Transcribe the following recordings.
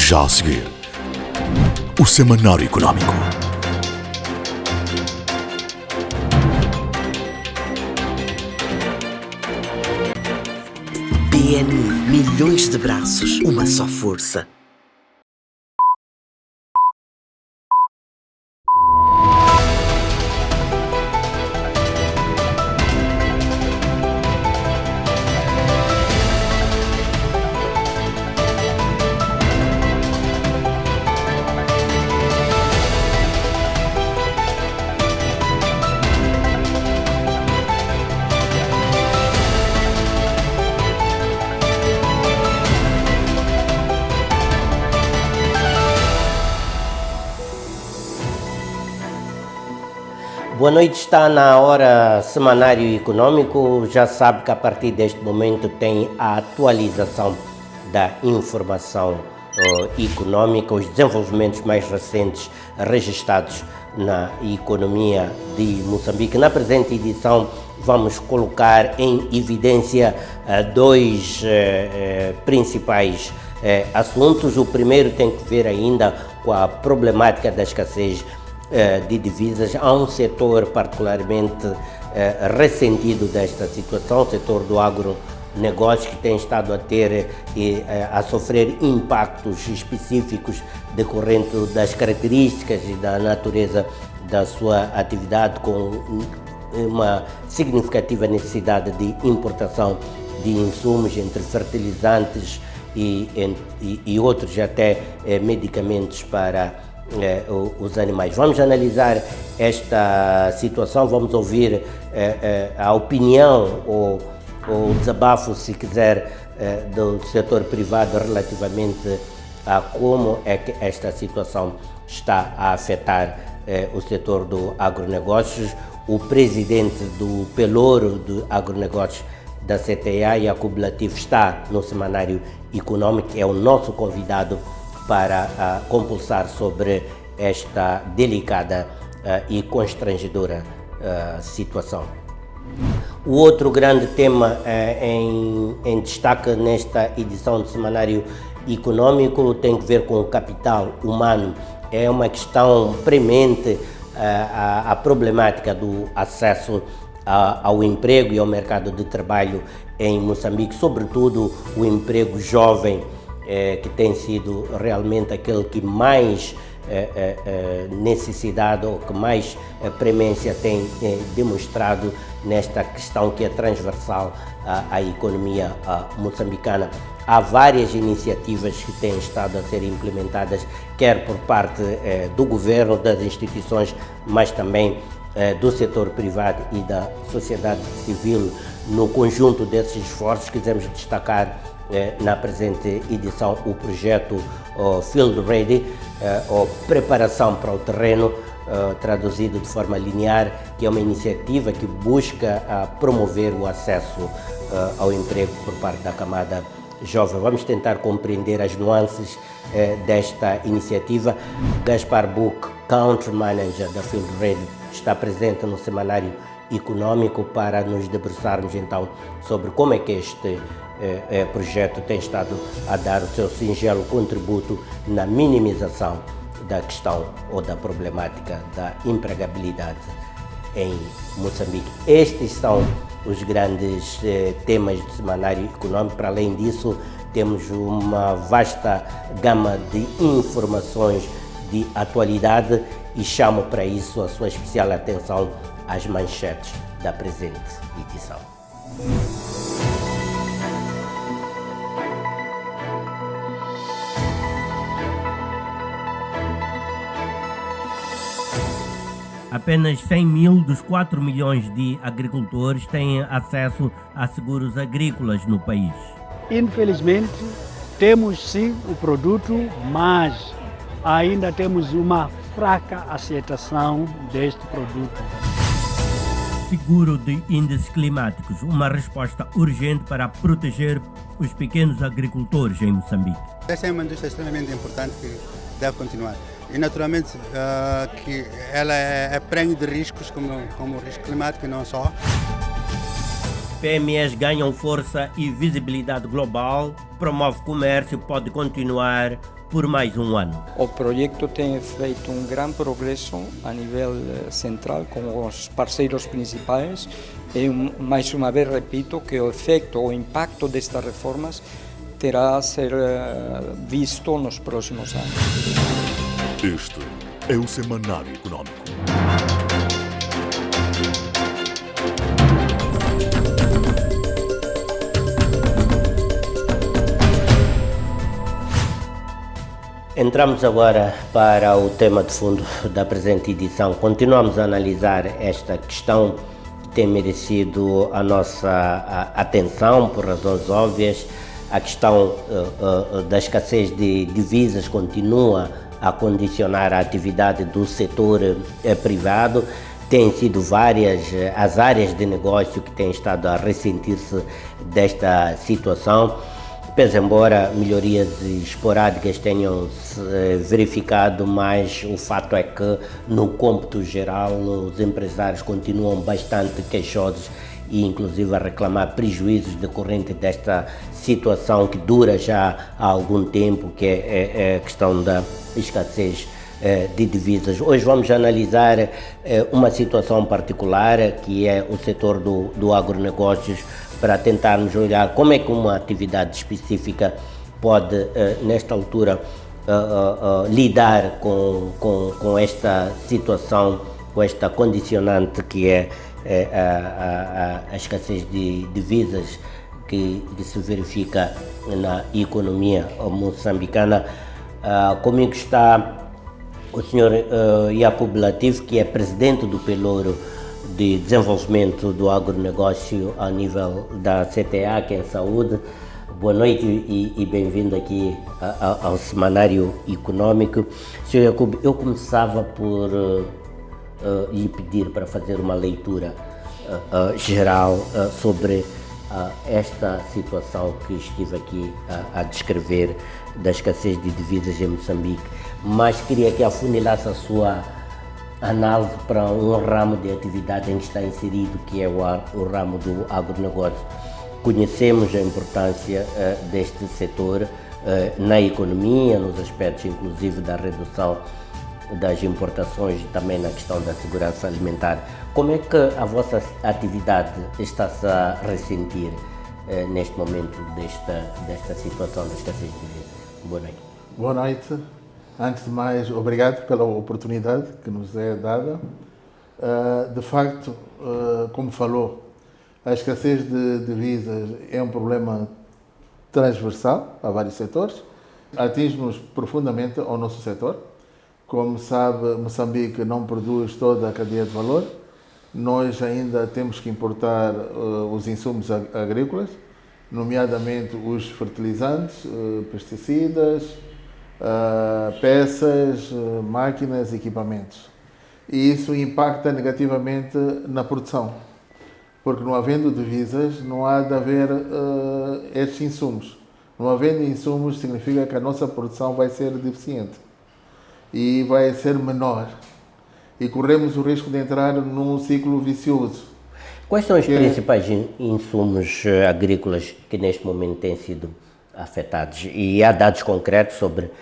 Já a seguir, o Semanário Económico. BNI, milhões de braços, uma só força. Boa noite, está na hora Semanário Econômico. Já sabe que a partir deste momento tem a atualização da informação econômica, os desenvolvimentos mais recentes registrados na economia de Moçambique. Na presente edição vamos colocar em evidência dois principais assuntos. O primeiro tem que ver ainda com a problemática da escassez de divisas. Há um setor particularmente ressentido desta situação, o setor do agronegócio, que tem estado a ter a sofrer impactos específicos decorrentes das características e da natureza da sua atividade, com uma significativa necessidade de importação de insumos, entre fertilizantes e outros até medicamentos para os animais. Vamos analisar esta situação, vamos ouvir a opinião ou o desabafo, se quiser, do setor privado relativamente a como é que esta situação está a afetar o setor do agronegócios. O presidente do Pelouro do agronegócios da CTA, Jacob Latif, está no Semanário Econômico, é o nosso convidado para compulsar sobre esta delicada e constrangedora situação. O outro grande tema em destaque nesta edição do Semanário Econômico tem que ver com o capital humano. É uma questão premente a problemática do acesso ao emprego e ao mercado de trabalho em Moçambique, sobretudo o emprego jovem, que tem sido realmente aquele que mais necessidade ou que mais premência tem demonstrado nesta questão que é transversal à economia moçambicana. Há várias iniciativas que têm estado a ser implementadas, quer por parte do governo, das instituições, mas também do setor privado e da sociedade civil. No conjunto desses esforços, quisemos destacar na presente edição o projeto Field Ready, ou Preparação para o Terreno, traduzido de forma linear, que é uma iniciativa que busca promover o acesso ao emprego por parte da camada jovem. Vamos tentar compreender as nuances desta iniciativa. Gaspar Buc, Country Manager da Field Ready, está presente no Semanário Econômico para nos debruçarmos então sobre como é que este projeto tem estado a dar o seu singelo contributo na minimização da questão ou da problemática da empregabilidade em Moçambique. Estes são os grandes temas do Semanário Econômico. Para além disso, temos uma vasta gama de informações de atualidade e chamo para isso a sua especial atenção às manchetes da presente edição. Apenas 100 mil dos 4 milhões de agricultores têm acesso a seguros agrícolas no país. Infelizmente, temos sim o produto, mas ainda temos uma fraca aceitação deste produto. Seguro de índices climáticos, uma resposta urgente para proteger os pequenos agricultores em Moçambique. Essa é uma indústria extremamente importante que deve continuar. E naturalmente que ela é prenhe de riscos como o risco climático e não só. PMEs ganham força e visibilidade global, promove comércio e pode continuar por mais um ano. O projeto tem feito um grande progresso a nível central com os parceiros principais e, mais uma vez, repito que o efeito, o impacto destas reformas terá a ser visto nos próximos anos. Este é o Semanário Econômico. Entramos agora para o tema de fundo da presente edição. Continuamos a analisar esta questão que tem merecido a nossa atenção por razões óbvias. A questão da escassez de divisas continua a condicionar a atividade do setor privado. Têm sido várias as áreas de negócio que têm estado a ressentir-se desta situação. Pese embora melhorias esporádicas tenham verificado, mas o fato é que no cômputo geral os empresários continuam bastante queixosos e inclusive a reclamar prejuízos decorrentes desta situação que dura já há algum tempo, que é a questão da escassez de divisas. Hoje vamos analisar uma situação particular que é o setor do agronegócios, para tentarmos olhar como é que uma atividade específica pode, nesta altura, lidar com esta situação, com esta condicionante que é a escassez de divisas que se verifica na economia moçambicana. Comigo está o Sr. Jacob Latif, que é presidente do Pelouro de Desenvolvimento do Agronegócio a nível da CTA, que é a Saúde. Boa noite e bem-vindo aqui ao Semanário Econômico. Sr. Jacob, eu começava por lhe pedir para fazer uma leitura geral sobre esta situação que estive aqui a descrever da escassez de divisas em Moçambique, mas queria que afunilasse a sua análise para um ramo de atividade em que está inserido, que é o ramo do agronegócio. Conhecemos a importância deste setor na economia, nos aspectos inclusive da redução das importações e também na questão da segurança alimentar. Como é que a vossa atividade está-se a ressentir neste momento desta situação da escassez de divisas? Boa noite. Boa noite. Antes de mais, obrigado pela oportunidade que nos é dada. De facto, como falou, a escassez de divisas é um problema transversal a vários setores. Atinge-nos profundamente ao nosso setor. Como sabe, Moçambique não produz toda a cadeia de valor. Nós ainda temos que importar os insumos agrícolas, nomeadamente os fertilizantes, pesticidas, peças, máquinas, equipamentos. E isso impacta negativamente na produção, porque não havendo divisas não há de haver estes insumos. Não havendo insumos significa que a nossa produção vai ser deficiente e vai ser menor. E corremos o risco de entrar num ciclo vicioso. Quais são os principais insumos agrícolas que neste momento têm sido afetados? E há dados concretos sobre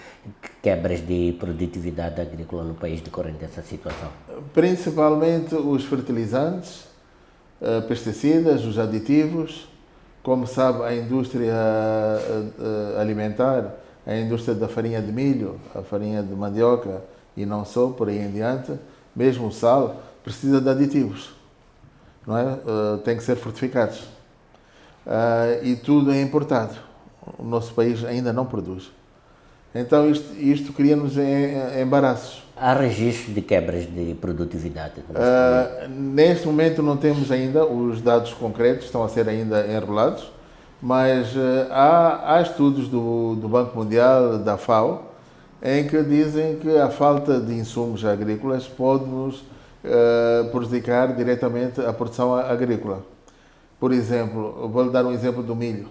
quebras de produtividade agrícola no país decorrente dessa situação? Principalmente os fertilizantes, pesticidas, os aditivos. Como sabe, a indústria alimentar, a indústria da farinha de milho, a farinha de mandioca e não só, por aí em diante, mesmo o sal, precisa de aditivos, não é? Tem que ser fortificados. E tudo é importado. O nosso país ainda não produz. Então isto cria-nos embaraços. Há registros de quebras de produtividade? Neste momento não temos ainda os dados concretos, estão a ser ainda enrolados, mas há estudos do Banco Mundial, da FAO, em que dizem que a falta de insumos agrícolas pode nos prejudicar diretamente a produção agrícola. Por exemplo, eu vou-lhe dar um exemplo do milho.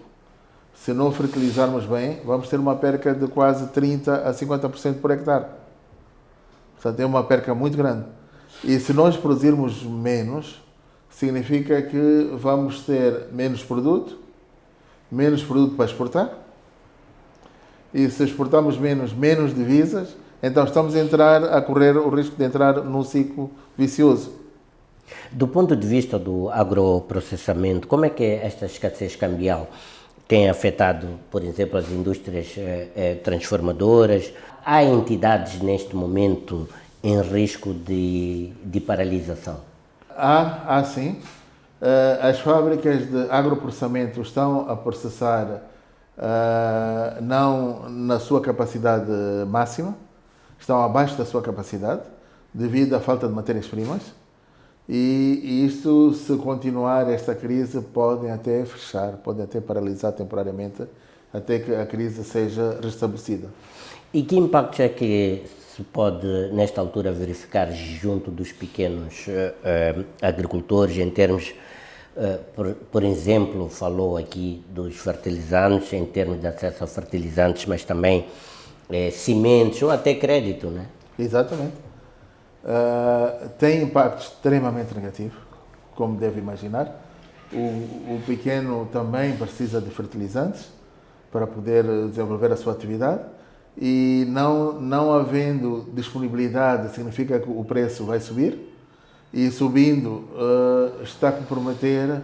Se não fertilizarmos bem, vamos ter uma perca de quase 30% a 50% por hectare. Portanto, é uma perca muito grande. E se nós produzirmos menos, significa que vamos ter menos produto para exportar, e se exportamos menos divisas, então estamos a correr o risco de entrar num ciclo vicioso. Do ponto de vista do agroprocessamento, como é que esta escassez cambial tem afetado, por exemplo, as indústrias transformadoras? Há entidades neste momento em risco de paralisação? Há sim. As fábricas de agroprocessamento estão a processar não na sua capacidade máxima, estão abaixo da sua capacidade, devido à falta de matérias-primas. E isto, se continuar esta crise, podem até fechar, podem até paralisar temporariamente, até que a crise seja restabelecida. E que impactos é que se pode, nesta altura, verificar junto dos pequenos agricultores, em termos, por exemplo, falou aqui dos fertilizantes, em termos de acesso a fertilizantes, mas também sementes ou até crédito, né? Exatamente. Tem impacto extremamente negativo, como deve imaginar. O pequeno também precisa de fertilizantes para poder desenvolver a sua atividade, e não havendo disponibilidade significa que o preço vai subir, e subindo está a comprometer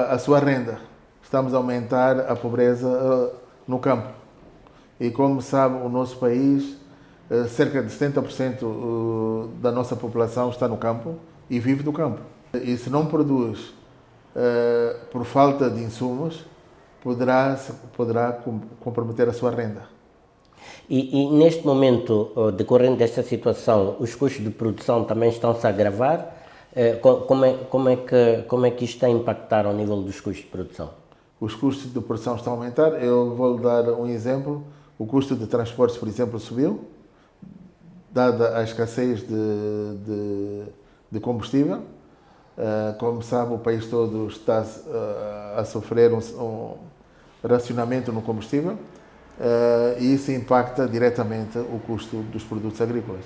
a sua renda. Estamos a aumentar a pobreza no campo. E como sabe, o nosso país, cerca de 70% da nossa população está no campo e vive do campo. E se não produz por falta de insumos, poderá comprometer a sua renda. E neste momento, decorrente desta situação, os custos de produção também estão-se a agravar? Como é que isto está a impactar ao nível dos custos de produção? Os custos de produção estão a aumentar. Eu vou dar um exemplo. O custo de transportes, por exemplo, subiu, dada a escassez de combustível. Como sabe, o país todo está a sofrer um racionamento no combustível, e isso impacta diretamente o custo dos produtos agrícolas.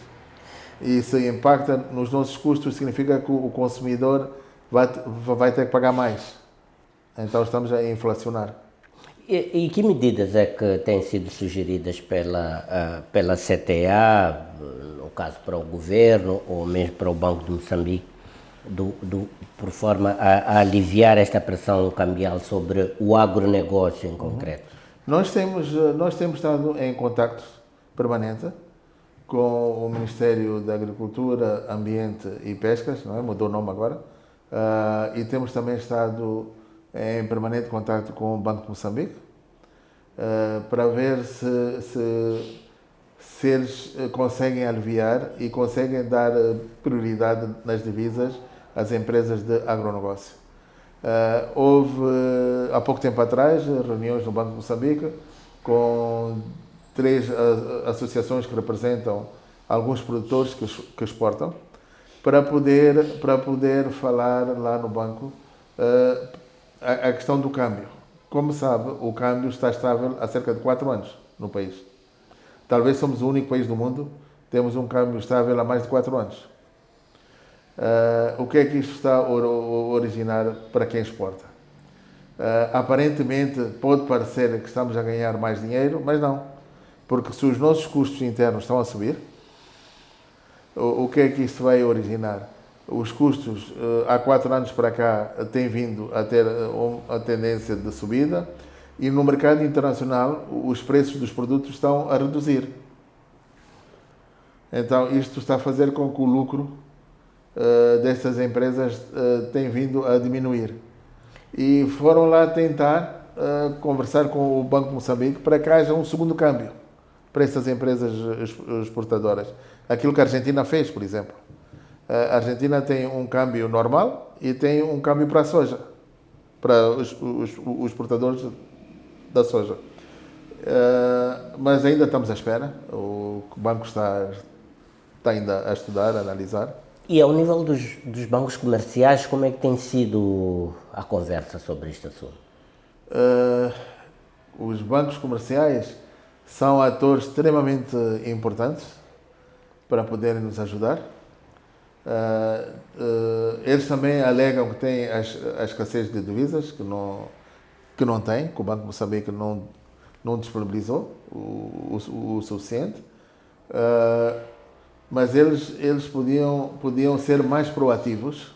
E se impacta nos nossos custos, significa que o consumidor vai ter que pagar mais. Então estamos a inflacionar. E que medidas é que têm sido sugeridas pela CTA, no caso para o governo ou mesmo para o Banco de Moçambique, por forma a aliviar esta pressão cambial sobre o agronegócio em concreto? Nós temos estado em contacto permanente com o Ministério da Agricultura, Ambiente e Pescas, não é? Mudou o nome agora, e temos também estado em permanente contacto com o Banco de Moçambique, para ver se eles conseguem aliviar e conseguem dar prioridade nas divisas às empresas de agronegócio. Houve, há pouco tempo atrás, reuniões no Banco de Moçambique com 3 associações que representam alguns produtores que exportam, para poder falar lá no banco a questão do câmbio. Como sabe, o câmbio está estável há cerca de 4 anos no país. Talvez somos o único país do mundo que temos um câmbio estável há mais de 4 anos. O que é que isto está a originar para quem exporta? Aparentemente pode parecer que estamos a ganhar mais dinheiro, mas não. Porque se os nossos custos internos estão a subir, o que é que isto vai originar? Os custos, há 4 anos para cá, têm vindo a ter a tendência de subida, e no mercado internacional os preços dos produtos estão a reduzir. Então isto está a fazer com que o lucro destas empresas tenha vindo a diminuir. E foram lá tentar conversar com o Banco de Moçambique para que haja um segundo câmbio para essas empresas exportadoras. Aquilo que a Argentina fez, por exemplo. A Argentina tem um câmbio normal e tem um câmbio para a soja, para os exportadores da soja. Mas ainda estamos à espera. O banco está ainda a estudar, a analisar. E ao nível dos bancos comerciais, como é que tem sido a conversa sobre este assunto? Os bancos comerciais são atores extremamente importantes para poderem nos ajudar. Eles também alegam que tem a escassez de divisas, que não tem, que o Banco de Moçambique não disponibilizou o suficiente. Mas eles podiam ser mais proativos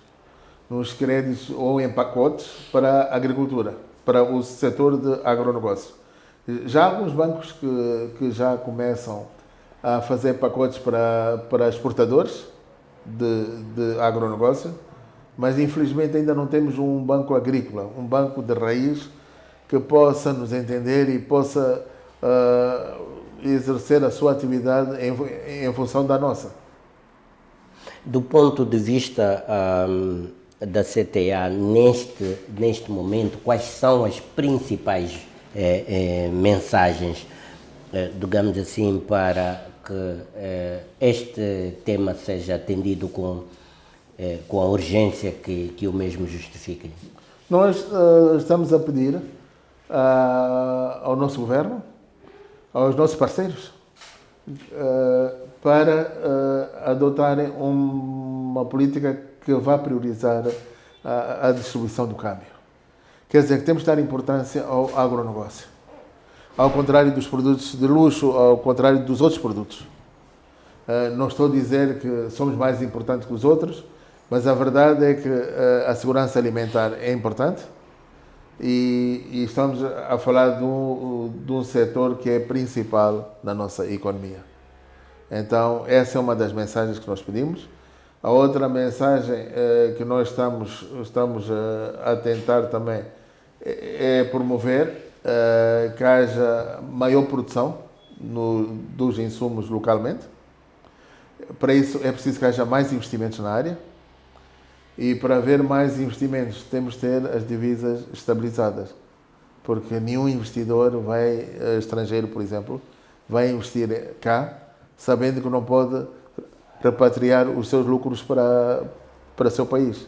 nos créditos ou em pacotes para a agricultura, para o setor de agronegócio. Já há alguns bancos que já começam a fazer pacotes para exportadores de agronegócio, mas infelizmente ainda não temos um banco agrícola, um banco de raiz que possa nos entender e possa exercer a sua atividade em função da nossa. Do ponto de vista da CTA, neste momento, quais são as principais mensagens, digamos assim, para que este tema seja atendido com a urgência que o mesmo justifica? Nós estamos a pedir ao nosso governo, aos nossos parceiros, para adotarem uma política que vá priorizar a distribuição do câmbio. Quer dizer, que temos de dar importância ao agronegócio. Ao contrário dos produtos de luxo, ao contrário dos outros produtos. Não estou a dizer que somos mais importantes que os outros, mas a verdade é que a segurança alimentar é importante e estamos a falar de um setor que é principal na nossa economia. Então, essa é uma das mensagens que nós pedimos. A outra mensagem que nós estamos a tentar também é promover que haja maior produção dos insumos localmente. Para isso é preciso que haja mais investimentos na área e para haver mais investimentos temos de ter as divisas estabilizadas, porque nenhum investidor estrangeiro, por exemplo, vai investir cá sabendo que não pode repatriar os seus lucros para o seu país.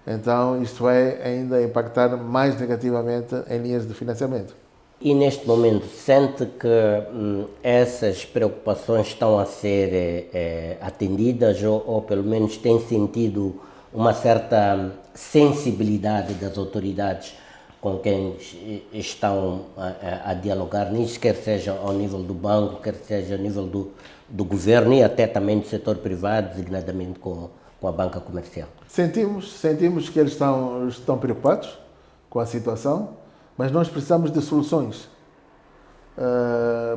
Então, isto vai ainda impactar mais negativamente em linhas de financiamento. E neste momento, sente que essas preocupações estão a ser atendidas ou pelo menos tem sentido uma certa sensibilidade das autoridades com quem estão a dialogar nisso, quer seja ao nível do banco, quer seja ao nível do governo e até também do setor privado, designadamente com a banca comercial? Sentimos que eles estão preocupados com a situação, mas nós precisamos de soluções,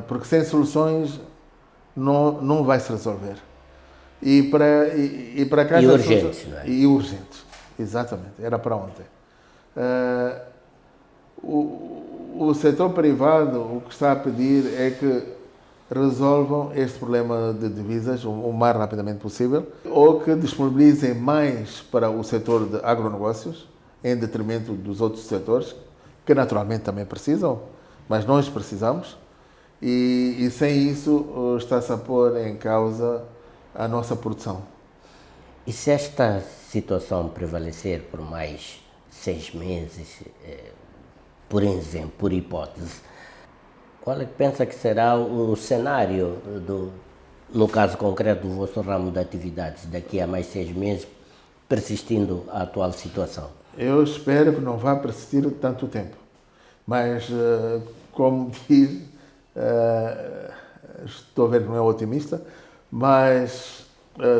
porque sem soluções não vai se resolver. E para cá e urgentes, não é? E urgentes, exatamente, era para ontem. O setor privado o que está a pedir é que resolvam este problema de divisas o mais rapidamente possível ou que disponibilizem mais para o setor de agronegócios em detrimento dos outros setores, que naturalmente também precisam, mas nós precisamos e sem isso está-se a pôr em causa a nossa produção. E se esta situação prevalecer por mais 6 meses, por exemplo, por hipótese, qual é que pensa que será o cenário, no caso concreto do vosso ramo de atividades, daqui a mais 6 meses, persistindo a atual situação? Eu espero que não vá persistir tanto tempo, mas, como diz, estou a ver que não é otimista, mas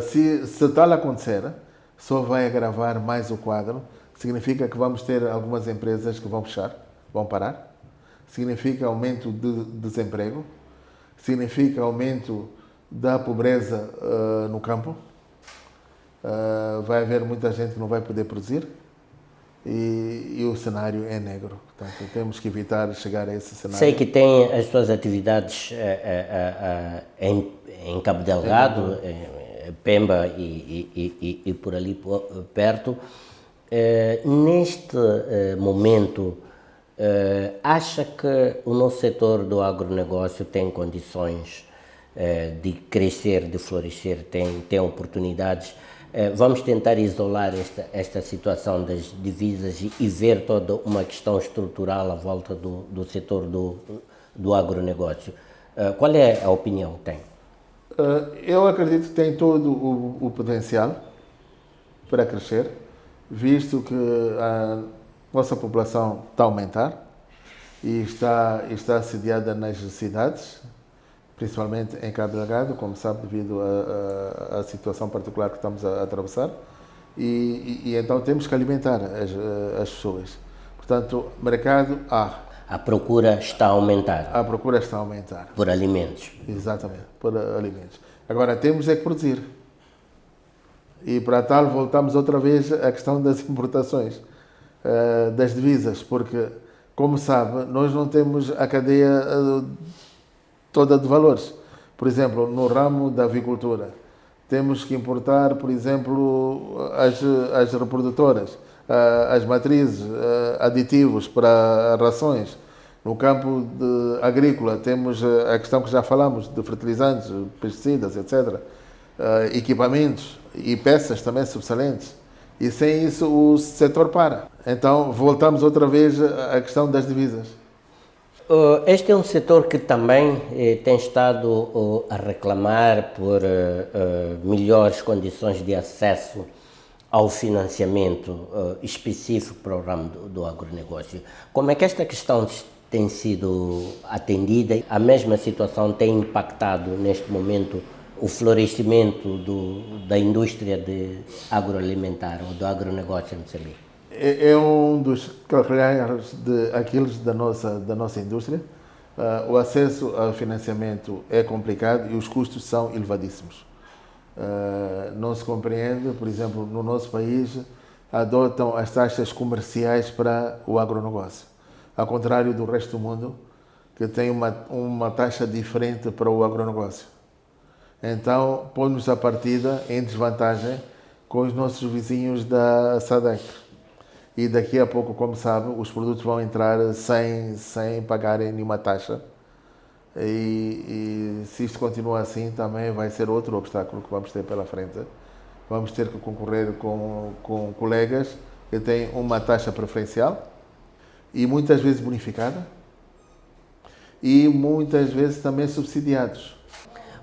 se tal acontecer, só vai agravar mais o quadro. Significa que vamos ter algumas empresas que vão fechar, vão parar. Significa aumento de desemprego, significa aumento da pobreza no campo, vai haver muita gente que não vai poder produzir e o cenário é negro. Portanto, temos que evitar chegar a esse cenário. Sei que tem as suas atividades em Cabo Delgado, Pemba e por ali perto. Neste momento, acha que o nosso setor do agronegócio tem condições de crescer, de florescer, tem oportunidades? Vamos tentar isolar esta situação das divisas e ver toda uma questão estrutural à volta do setor do agronegócio. Qual é a opinião que tem? Eu acredito que tem todo o potencial para crescer, visto que a nossa população está a aumentar e está sediada nas cidades, principalmente em Cabo Delgado, como sabe, devido à situação particular que estamos a atravessar. E então temos que alimentar as pessoas. Portanto, mercado há. A procura está a aumentar. A procura está a aumentar. Por alimentos. Exatamente, por alimentos. Agora, temos é que produzir. E para tal, voltamos outra vez à questão das importações, das divisas, porque, como sabe, nós não temos a cadeia toda de valores. Por exemplo, no ramo da avicultura, temos que importar, por exemplo, as reprodutoras, as matrizes, aditivos para rações. No campo agrícola, temos a questão que já falamos, de fertilizantes, pesticidas, etc. Equipamentos e peças também subsalentes. E sem isso o setor para. Então, voltamos outra vez à questão das divisas. Este é um setor que também tem estado a reclamar por melhores condições de acesso ao financiamento específico para o ramo do agronegócio. Como é que esta questão tem sido atendida? A mesma situação tem impactado neste momento o florescimento da indústria agroalimentar ou do agronegócio em Moçambique? É um dos calcanhares de Aquiles da nossa indústria. O acesso ao financiamento é complicado e os custos são elevadíssimos. Não se compreende, por exemplo, no nosso país, adotam as taxas comerciais para o agronegócio, ao contrário do resto do mundo, que tem uma taxa diferente para o agronegócio. Então, põe-nos a partida em desvantagem com os nossos vizinhos da SADC. E daqui a pouco, como sabe, os produtos vão entrar sem pagarem nenhuma taxa. E se isto continuar assim, também vai ser outro obstáculo que vamos ter pela frente. Vamos ter que concorrer com colegas que têm uma taxa preferencial e muitas vezes bonificada e muitas vezes também subsidiados.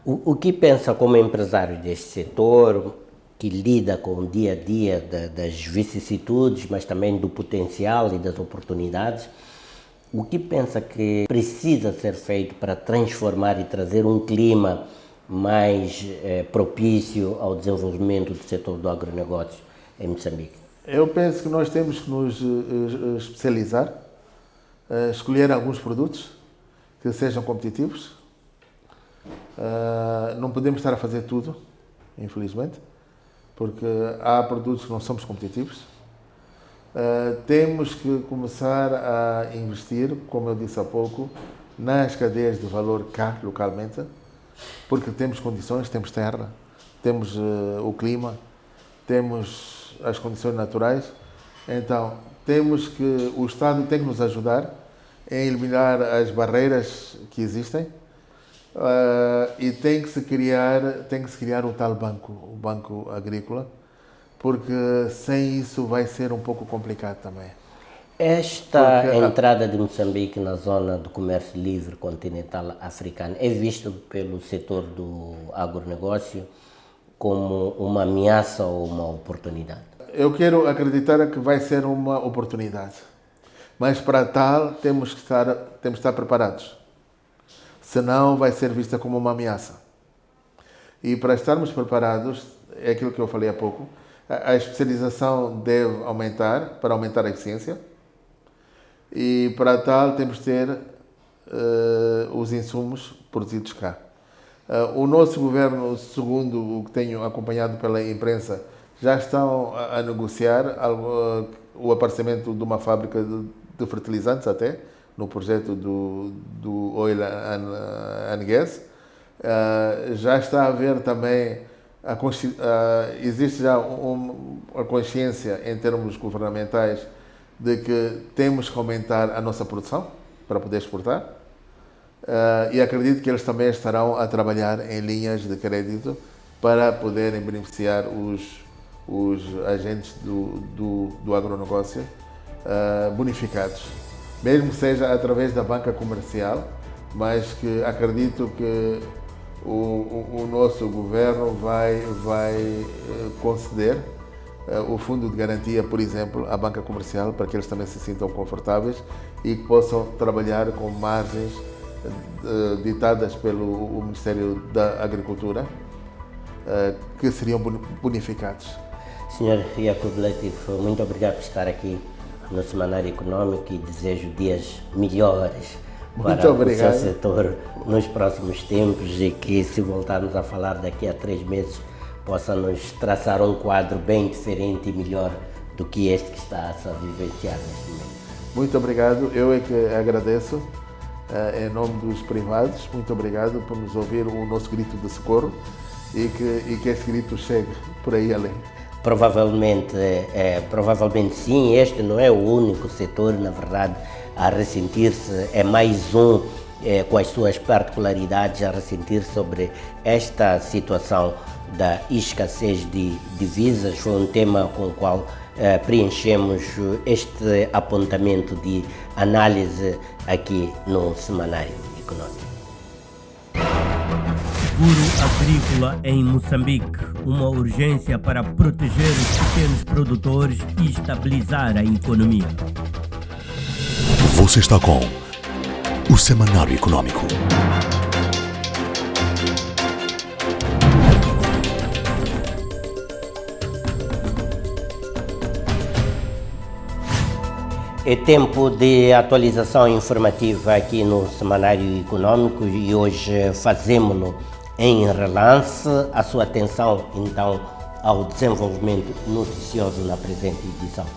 O que pensa como empresário deste setor, que lida com o dia a dia das vicissitudes, mas também do potencial e das oportunidades, o que pensa que precisa ser feito para transformar e trazer um clima mais propício ao desenvolvimento do setor do agronegócio em Moçambique? Eu penso que nós temos que nos especializar, escolher alguns produtos que sejam competitivos. Não podemos estar a fazer tudo, infelizmente, porque há produtos que não somos competitivos. Temos que começar a investir, como eu disse há pouco, nas cadeias de valor cá, localmente, porque temos condições, temos terra, temos o clima, temos as condições naturais. Então, o Estado tem que nos ajudar em eliminar as barreiras que existem. E tem que se criar o tal banco, o Banco Agrícola, porque sem isso vai ser um pouco complicado também. Esta entrada de Moçambique na zona do comércio livre continental africano é visto pelo setor do agronegócio como uma ameaça ou uma oportunidade? Eu quero acreditar que vai ser uma oportunidade, mas para tal temos que estar preparados. Senão vai ser vista como uma ameaça. E para estarmos preparados, é aquilo que eu falei há pouco, a especialização deve aumentar, para aumentar a eficiência, e para tal temos de ter os insumos produzidos cá. O nosso governo, segundo o que tenho acompanhado pela imprensa, já estão a negociar o aparecimento de uma fábrica de fertilizantes até, no projeto do Oil and Gas. Já está a haver também, existe já a consciência em termos governamentais de que temos que aumentar a nossa produção para poder exportar. E acredito que eles também estarão a trabalhar em linhas de crédito para poderem beneficiar os agentes do agronegócio bonificados. Mesmo que seja através da banca comercial, mas que acredito que o nosso governo vai conceder o fundo de garantia, por exemplo, à banca comercial, para que eles também se sintam confortáveis e que possam trabalhar com margens ditadas pelo Ministério da Agricultura, que seriam bonificados. Senhor Jacob Latif, muito obrigado por estar aqui no Semanário Econômico e desejo dias melhores para o seu setor nos próximos tempos e que, se voltarmos a falar daqui a 3 meses, possa nos traçar um quadro bem diferente e melhor do que este que está a vivenciar neste momento. Muito obrigado, eu é que agradeço em nome dos privados, muito obrigado por nos ouvir o nosso grito de socorro e que esse grito chegue por aí além. Provavelmente sim, este não é o único setor, na verdade, a ressentir-se, é mais um com as suas particularidades a ressentir sobre esta situação da escassez de divisas. Foi um tema com o qual preenchemos este apontamento de análise aqui no Semanário Econômico. Seguro agrícola em Moçambique, uma urgência para proteger os pequenos produtores e estabilizar a economia. Você está com o Semanário Econômico. É tempo de atualização informativa aqui no Semanário Econômico e hoje fazemos-lo em relance. A sua atenção, então, ao desenvolvimento noticioso na presente edição.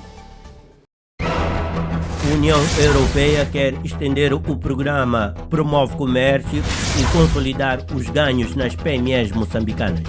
A União Europeia quer estender o programa Promove Comércio e consolidar os ganhos nas PMEs moçambicanas.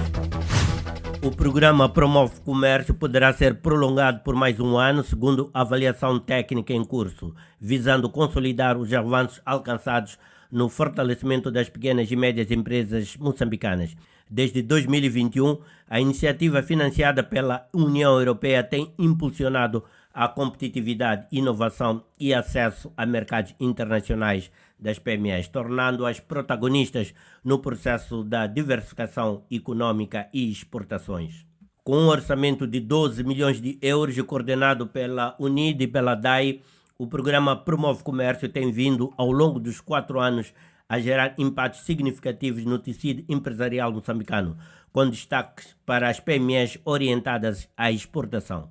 O programa Promove Comércio poderá ser prolongado por mais um ano, segundo a avaliação técnica em curso, visando consolidar os avanços alcançados no fortalecimento das pequenas e médias empresas moçambicanas. Desde 2021, a iniciativa financiada pela União Europeia tem impulsionado a competitividade, inovação e acesso a mercados internacionais das PMEs, tornando-as protagonistas no processo da diversificação econômica e exportações. Com um orçamento de 12 milhões de euros e coordenado pela UNID e pela DAI, o programa Promove Comércio tem vindo, ao longo dos 4 anos, a gerar impactos significativos no tecido empresarial moçambicano, com destaques para as PMEs orientadas à exportação.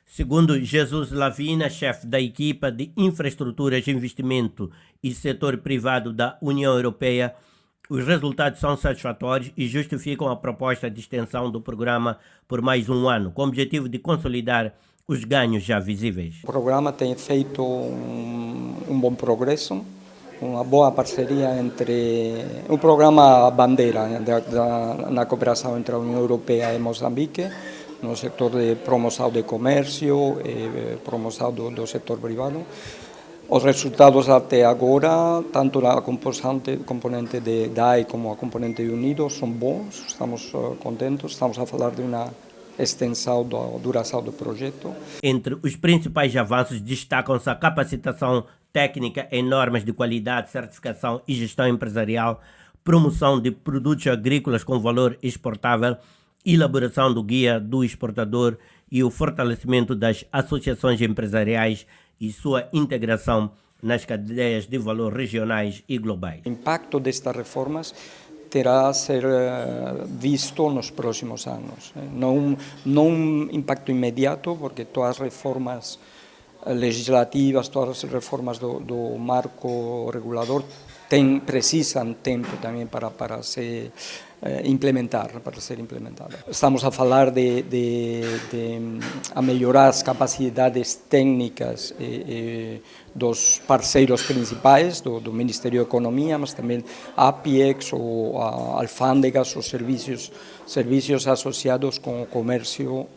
Segundo Jesus Lavina, chefe da equipa de infraestruturas, investimento e setor privado da União Europeia, os resultados são satisfatórios e justificam a proposta de extensão do programa por mais um ano, com o objetivo de consolidar os ganhos já visíveis. O programa tem feito um bom progresso, uma boa parceria entre o programa bandeira na cooperação entre a União Europeia e Moçambique, no setor de promoção de comércio e promoção do setor privado. Os resultados até agora, tanto a componente de DAI como a componente de Unido, são bons, estamos contentes, estamos a falar de uma extensão da duração do projeto. Entre os principais avanços destacam-se a capacitação técnica em normas de qualidade, certificação e gestão empresarial, promoção de produtos agrícolas com valor exportável, elaboração do guia do exportador e o fortalecimento das associações empresariais e sua integração nas cadeias de valor regionais e globais. O impacto destas reformas terá a ser visto nos próximos anos. Não um impacto imediato, porque todas as reformas legislativas, todas as reformas do marco regulador precisam tempo também para se para ser implementada. Estamos a falar de a melhorar as capacidades técnicas dos parceiros principais do Ministério da Economia, mas também a APIEX ou a alfândegas, os serviços associados com o comércio,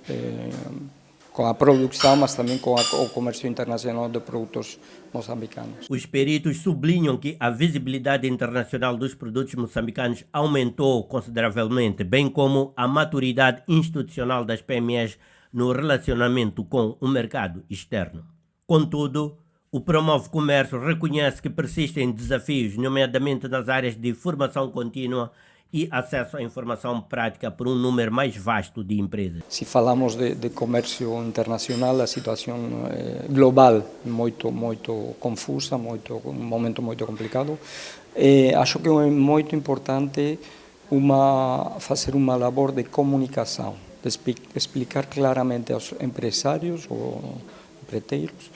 com a produção, mas também com o comércio internacional de produtos moçambicanos. Os peritos sublinham que a visibilidade internacional dos produtos moçambicanos aumentou consideravelmente, bem como a maturidade institucional das PMEs no relacionamento com o mercado externo. Contudo, o Promove Comércio reconhece que persistem desafios, nomeadamente nas áreas de formação contínua e acesso à informação prática por um número mais vasto de empresas. Se falamos de comércio internacional, a situação global é muito confusa, um momento muito complicado. Acho que é muito importante fazer uma labor de comunicação, de explicar claramente aos empresários ou empreiteiros,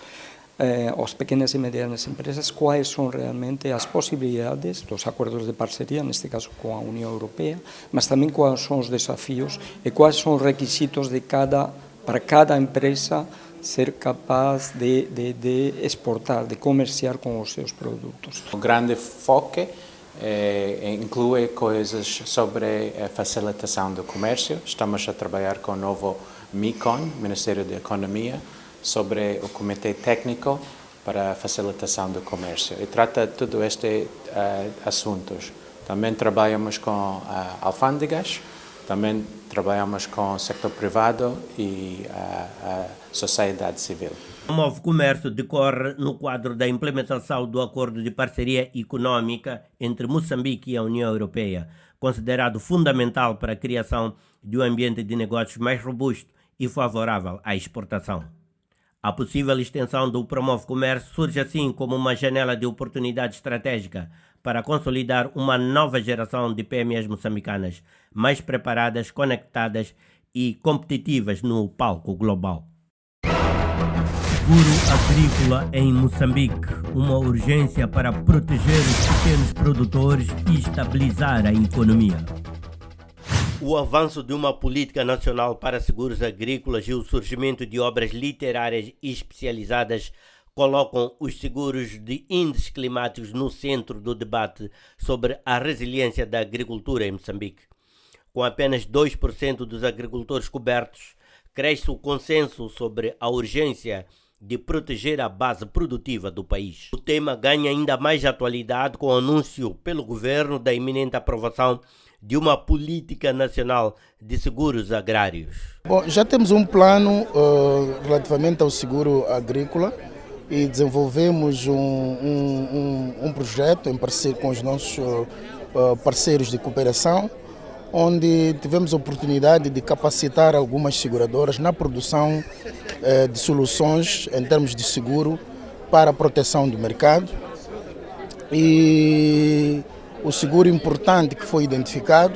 às pequenas e medianas empresas, quais são realmente as possibilidades dos acordos de parceria, neste caso com a União Europeia, mas também quais são os desafios e quais são os requisitos para cada empresa ser capaz de exportar, de comerciar com os seus produtos. O grande foco inclui coisas sobre a facilitação do comércio. Estamos a trabalhar com o novo MICON, Ministério da Economia, sobre o Comitê Técnico para a Facilitação do Comércio. E trata todos estes assuntos. Também trabalhamos com alfândegas, também trabalhamos com o setor privado e a sociedade civil. O Promove Comércio decorre no quadro da implementação do Acordo de Parceria Econômica entre Moçambique e a União Europeia, considerado fundamental para a criação de um ambiente de negócios mais robusto e favorável à exportação. A possível extensão do Promove Comércio surge assim como uma janela de oportunidade estratégica para consolidar uma nova geração de PMEs moçambicanas mais preparadas, conectadas e competitivas no palco global. Seguro agrícola em Moçambique, uma urgência para proteger os pequenos produtores e estabilizar a economia. O avanço de uma política nacional para seguros agrícolas e o surgimento de obras literárias especializadas colocam os seguros de índices climáticos no centro do debate sobre a resiliência da agricultura em Moçambique. Com apenas 2% dos agricultores cobertos, cresce o consenso sobre a urgência de proteger a base produtiva do país. O tema ganha ainda mais atualidade com o anúncio pelo governo da iminente aprovação de uma política nacional de seguros agrários. Bom, já temos um plano relativamente ao seguro agrícola e desenvolvemos um projeto em parceria com os nossos parceiros de cooperação, onde tivemos a oportunidade de capacitar algumas seguradoras na produção de soluções em termos de seguro para a proteção do mercado. E o seguro importante que foi identificado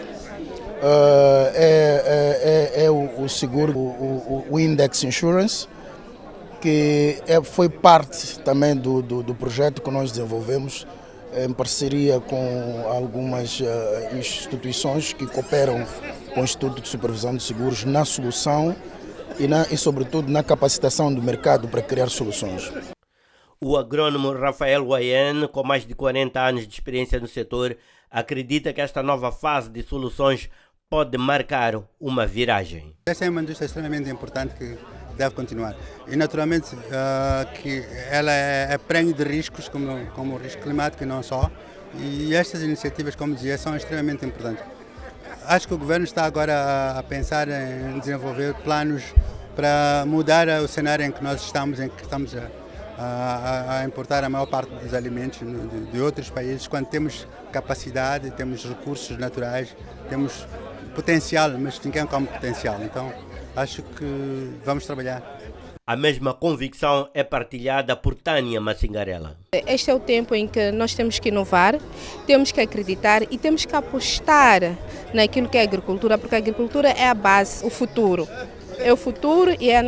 é o seguro, o Index Insurance, que foi parte também do projeto que nós desenvolvemos em parceria com algumas instituições que cooperam com o Instituto de Supervisão de Seguros na solução e sobretudo, na capacitação do mercado para criar soluções. O agrônomo Rafael Guaian, com mais de 40 anos de experiência no setor, acredita que esta nova fase de soluções pode marcar uma viragem. Esta é uma indústria extremamente importante que deve continuar. E naturalmente que ela é prenhe de riscos, como o risco climático e não só. E estas iniciativas, como dizia, são extremamente importantes. Acho que o governo está agora a pensar em desenvolver planos para mudar o cenário em que nós estamos a importar a maior parte dos alimentos de outros países, quando temos capacidade, temos recursos naturais, temos potencial, mas ninguém come potencial. Então, acho que vamos trabalhar. A mesma convicção é partilhada por Tânia Massingarela. Este é o tempo em que nós temos que inovar, temos que acreditar e temos que apostar naquilo que é a agricultura, porque a agricultura é a base, o futuro. É o futuro e é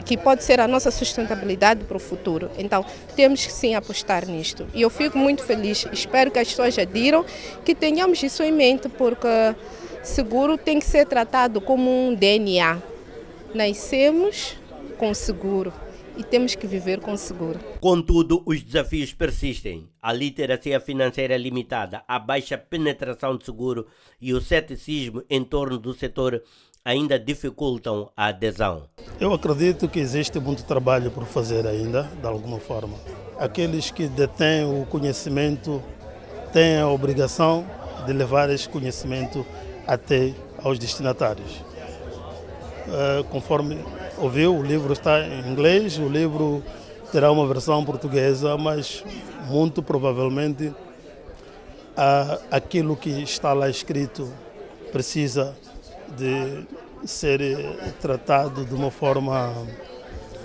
que pode ser a nossa sustentabilidade para o futuro. Então, temos que sim apostar nisto. E eu fico muito feliz, espero que as pessoas adiram, que tenhamos isso em mente, porque seguro tem que ser tratado como um DNA. Nascemos com seguro e temos que viver com seguro. Contudo, os desafios persistem. A literacia financeira limitada, a baixa penetração de seguro e o ceticismo em torno do setor ainda dificultam a adesão. Eu acredito que existe muito trabalho por fazer ainda, de alguma forma. Aqueles que detêm o conhecimento têm a obrigação de levar esse conhecimento até aos destinatários. Conforme ouviu, o livro está em inglês, o livro terá uma versão portuguesa, mas muito provavelmente aquilo que está lá escrito precisa de ser tratado de uma forma,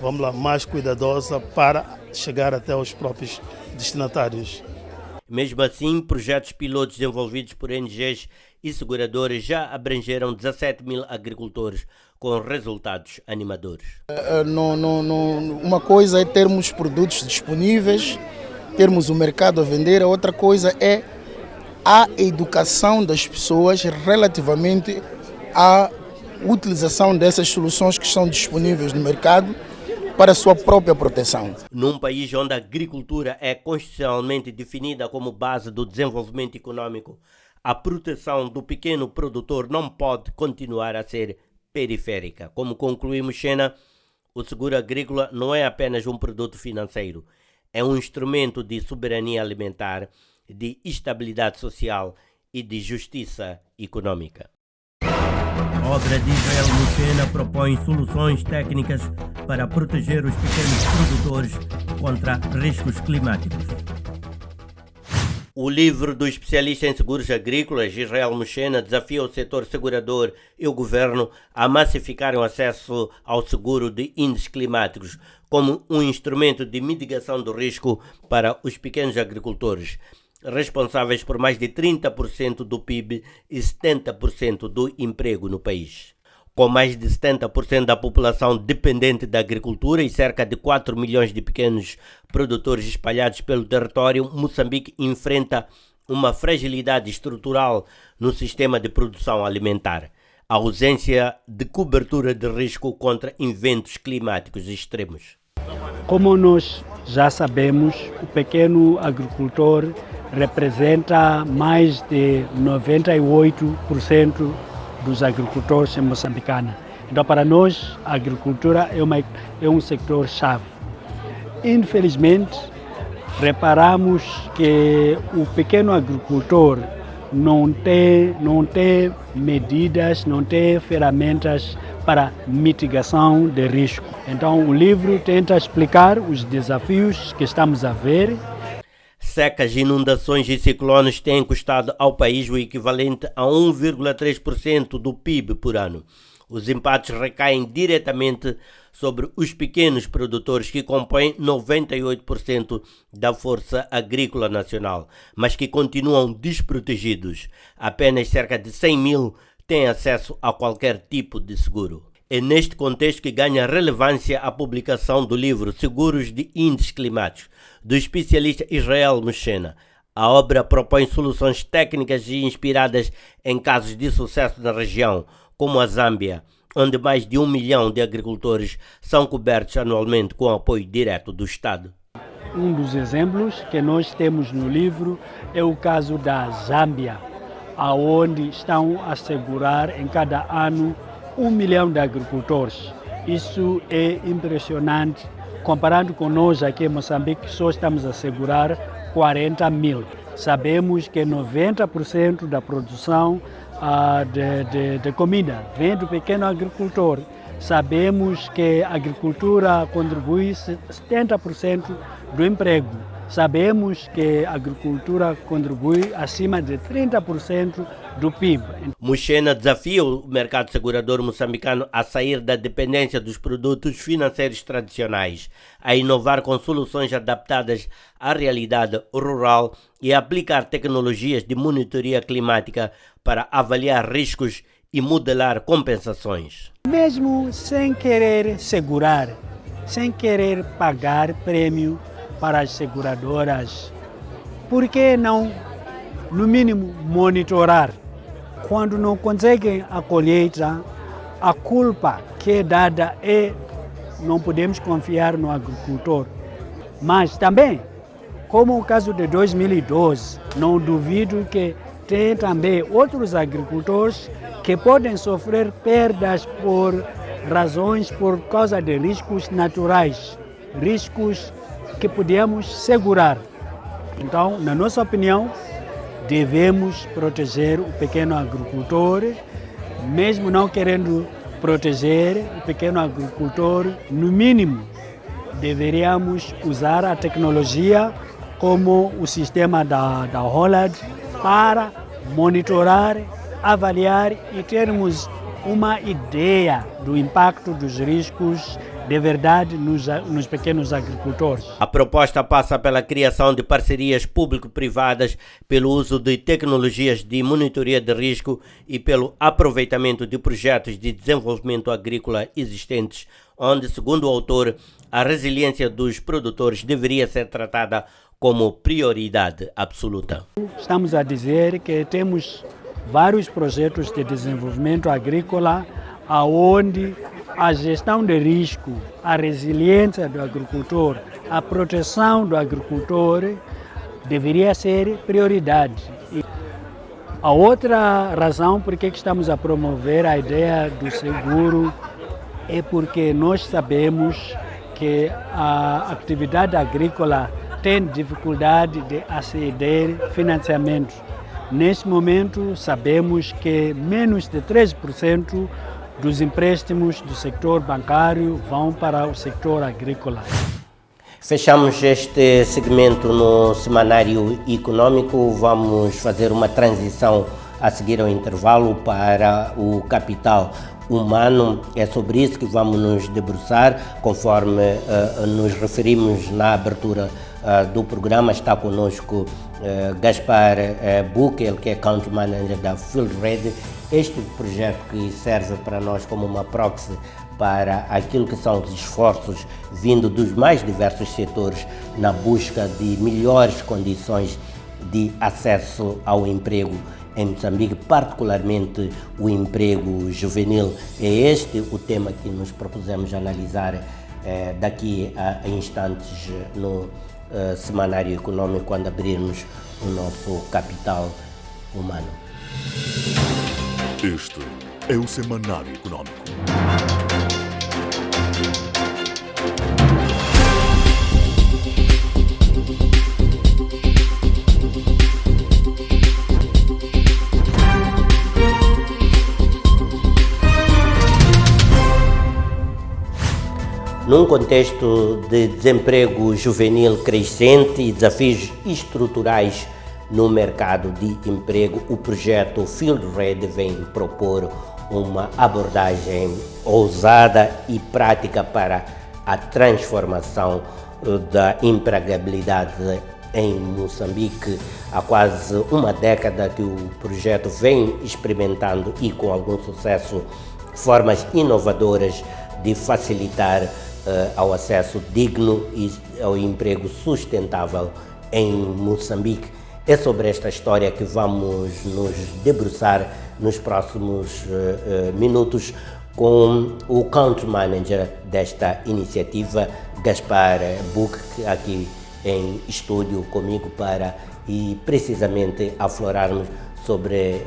vamos lá, mais cuidadosa para chegar até aos próprios destinatários. Mesmo assim, projetos pilotos desenvolvidos por ONGs e seguradoras já abrangeram 17 mil agricultores, com resultados animadores. Uma coisa é termos produtos disponíveis, termos o mercado a vender, a outra coisa é a educação das pessoas relativamente à utilização dessas soluções que estão disponíveis no mercado para a sua própria proteção. Num país onde a agricultura é constitucionalmente definida como base do desenvolvimento econômico, a proteção do pequeno produtor não pode continuar a ser periférica. Como conclui Muchena, o seguro agrícola não é apenas um produto financeiro, é um instrumento de soberania alimentar, de estabilidade social e de justiça econômica. A obra de Israel Muchena propõe soluções técnicas para proteger os pequenos produtores contra riscos climáticos. O livro do especialista em seguros agrícolas, Israel Muchena, desafia o setor segurador e o governo a massificar o acesso ao seguro de índices climáticos como um instrumento de mitigação do risco para os pequenos agricultores, responsáveis por mais de 30% do PIB e 70% do emprego no país. Com mais de 70% da população dependente da agricultura e cerca de 4 milhões de pequenos produtores espalhados pelo território, Moçambique enfrenta uma fragilidade estrutural no sistema de produção alimentar, a ausência de cobertura de risco contra eventos climáticos extremos. Como nós já sabemos, o pequeno agricultor representa mais de 98% dos agricultores em Moçambique. Então, para nós, a agricultura é um sector-chave. Infelizmente, reparamos que o pequeno agricultor não tem medidas, não tem ferramentas para mitigação de risco. Então, o livro tenta explicar os desafios que estamos a ver. Secas, inundações e ciclones têm custado ao país o equivalente a 1,3% do PIB por ano. Os impactos recaem diretamente sobre os pequenos produtores que compõem 98% da força agrícola nacional, mas que continuam desprotegidos. Apenas cerca de 100 mil têm acesso a qualquer tipo de seguro. É neste contexto que ganha relevância a publicação do livro Seguros de Índices Climáticos, do especialista Israel Muchena. A obra propõe soluções técnicas e inspiradas em casos de sucesso na região, como a Zâmbia, onde mais de 1 milhão de agricultores são cobertos anualmente com apoio direto do Estado. Um dos exemplos que nós temos no livro é o caso da Zâmbia, onde estão a assegurar em cada ano 1 milhão de agricultores. Isso é impressionante. Comparando com nós aqui em Moçambique, só estamos a assegurar 40 mil. Sabemos que 90% da produção de comida vem do pequeno agricultor. Sabemos que a agricultura contribui 70% do emprego. Sabemos que a agricultura contribui acima de 30% do PIB. Muchena desafia o mercado segurador moçambicano a sair da dependência dos produtos financeiros tradicionais, a inovar com soluções adaptadas à realidade rural e a aplicar tecnologias de monitoria climática para avaliar riscos e modelar compensações. Mesmo sem querer segurar, sem querer pagar prêmio para as seguradoras, por que não, no mínimo, monitorar? Quando não conseguem a colheita, a culpa que é dada é não podemos confiar no agricultor. Mas também, como o caso de 2012, não duvido que tem também outros agricultores que podem sofrer perdas por causa de riscos naturais, riscos que podemos segurar. Então, na nossa opinião, devemos proteger o pequeno agricultor, mesmo não querendo proteger o pequeno agricultor, no mínimo, deveríamos usar a tecnologia como o sistema da Hollad, para monitorar, avaliar e termos uma ideia do impacto dos riscos de verdade nos pequenos agricultores. A proposta passa pela criação de parcerias público-privadas, pelo uso de tecnologias de monitoria de risco e pelo aproveitamento de projetos de desenvolvimento agrícola existentes, onde, segundo o autor, a resiliência dos produtores deveria ser tratada como prioridade absoluta. Estamos a dizer que temos vários projetos de desenvolvimento agrícola onde a gestão de risco, a resiliência do agricultor, a proteção do agricultor deveria ser prioridade. E a outra razão por que estamos a promover a ideia do seguro é porque nós sabemos que a atividade agrícola tem dificuldade de aceder a financiamento. Neste momento, sabemos que menos de 3% dos empréstimos do setor bancário vão para o setor agrícola. Fechamos este segmento no Semanário Econômico. Vamos fazer uma transição a seguir ao intervalo para o capital humano. É sobre isso que vamos nos debruçar, conforme nos referimos na abertura do programa. Está conosco Gaspar Buch, ele que é Country Manager da Field Red. Este projeto que serve para nós como uma proxy para aquilo que são os esforços vindo dos mais diversos setores na busca de melhores condições de acesso ao emprego em Moçambique, particularmente o emprego juvenil. É este o tema que nos propusemos analisar daqui a instantes no Semanário Econômico, quando abrirmos o nosso capital humano. Este é o Semanário Econômico. Num contexto de desemprego juvenil crescente e desafios estruturais no mercado de emprego, o projeto Field Red vem propor uma abordagem ousada e prática para a transformação da empregabilidade em Moçambique. Há quase uma década que o projeto vem experimentando e com algum sucesso formas inovadoras de facilitar ao acesso digno e ao emprego sustentável em Moçambique. É sobre esta história que vamos nos debruçar nos próximos minutos com o Country Manager desta iniciativa, Gaspar Buch, aqui em estúdio comigo para precisamente aflorarmos sobre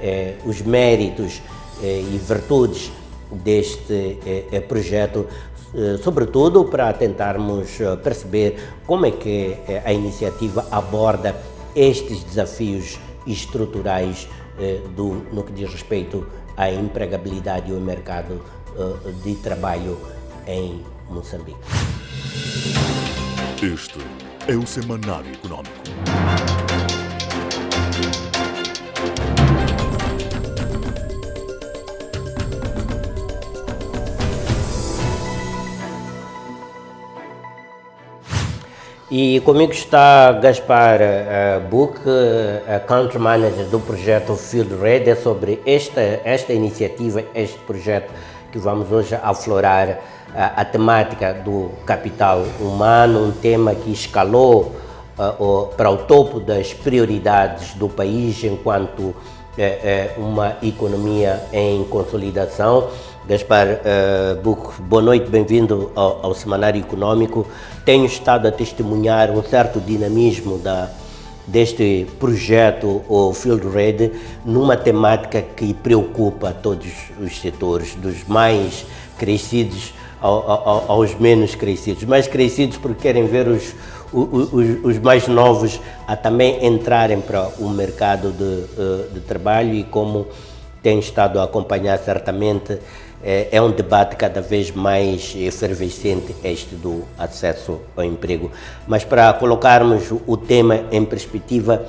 os méritos e virtudes deste projeto, sobretudo para tentarmos perceber como é que a iniciativa aborda estes desafios estruturais no que diz respeito à empregabilidade e ao mercado de trabalho em Moçambique. Este é o Semanário Econômico. E comigo está Gaspar Buch, Country Manager do projeto Field Red. É sobre esta iniciativa, este projeto que vamos hoje aflorar a temática do capital humano, um tema que escalou para o topo das prioridades do país enquanto uma economia em consolidação. Gaspar Buch, boa noite, bem-vindo ao Semanário Econômico. Tenho estado a testemunhar um certo dinamismo deste projeto, o Field Red, numa temática que preocupa todos os setores, dos mais crescidos aos menos crescidos. Mais crescidos porque querem ver os mais novos a também entrarem para o mercado de trabalho, e como tenho estado a acompanhar certamente, é um debate cada vez mais efervescente este do acesso ao emprego. Mas para colocarmos o tema em perspectiva,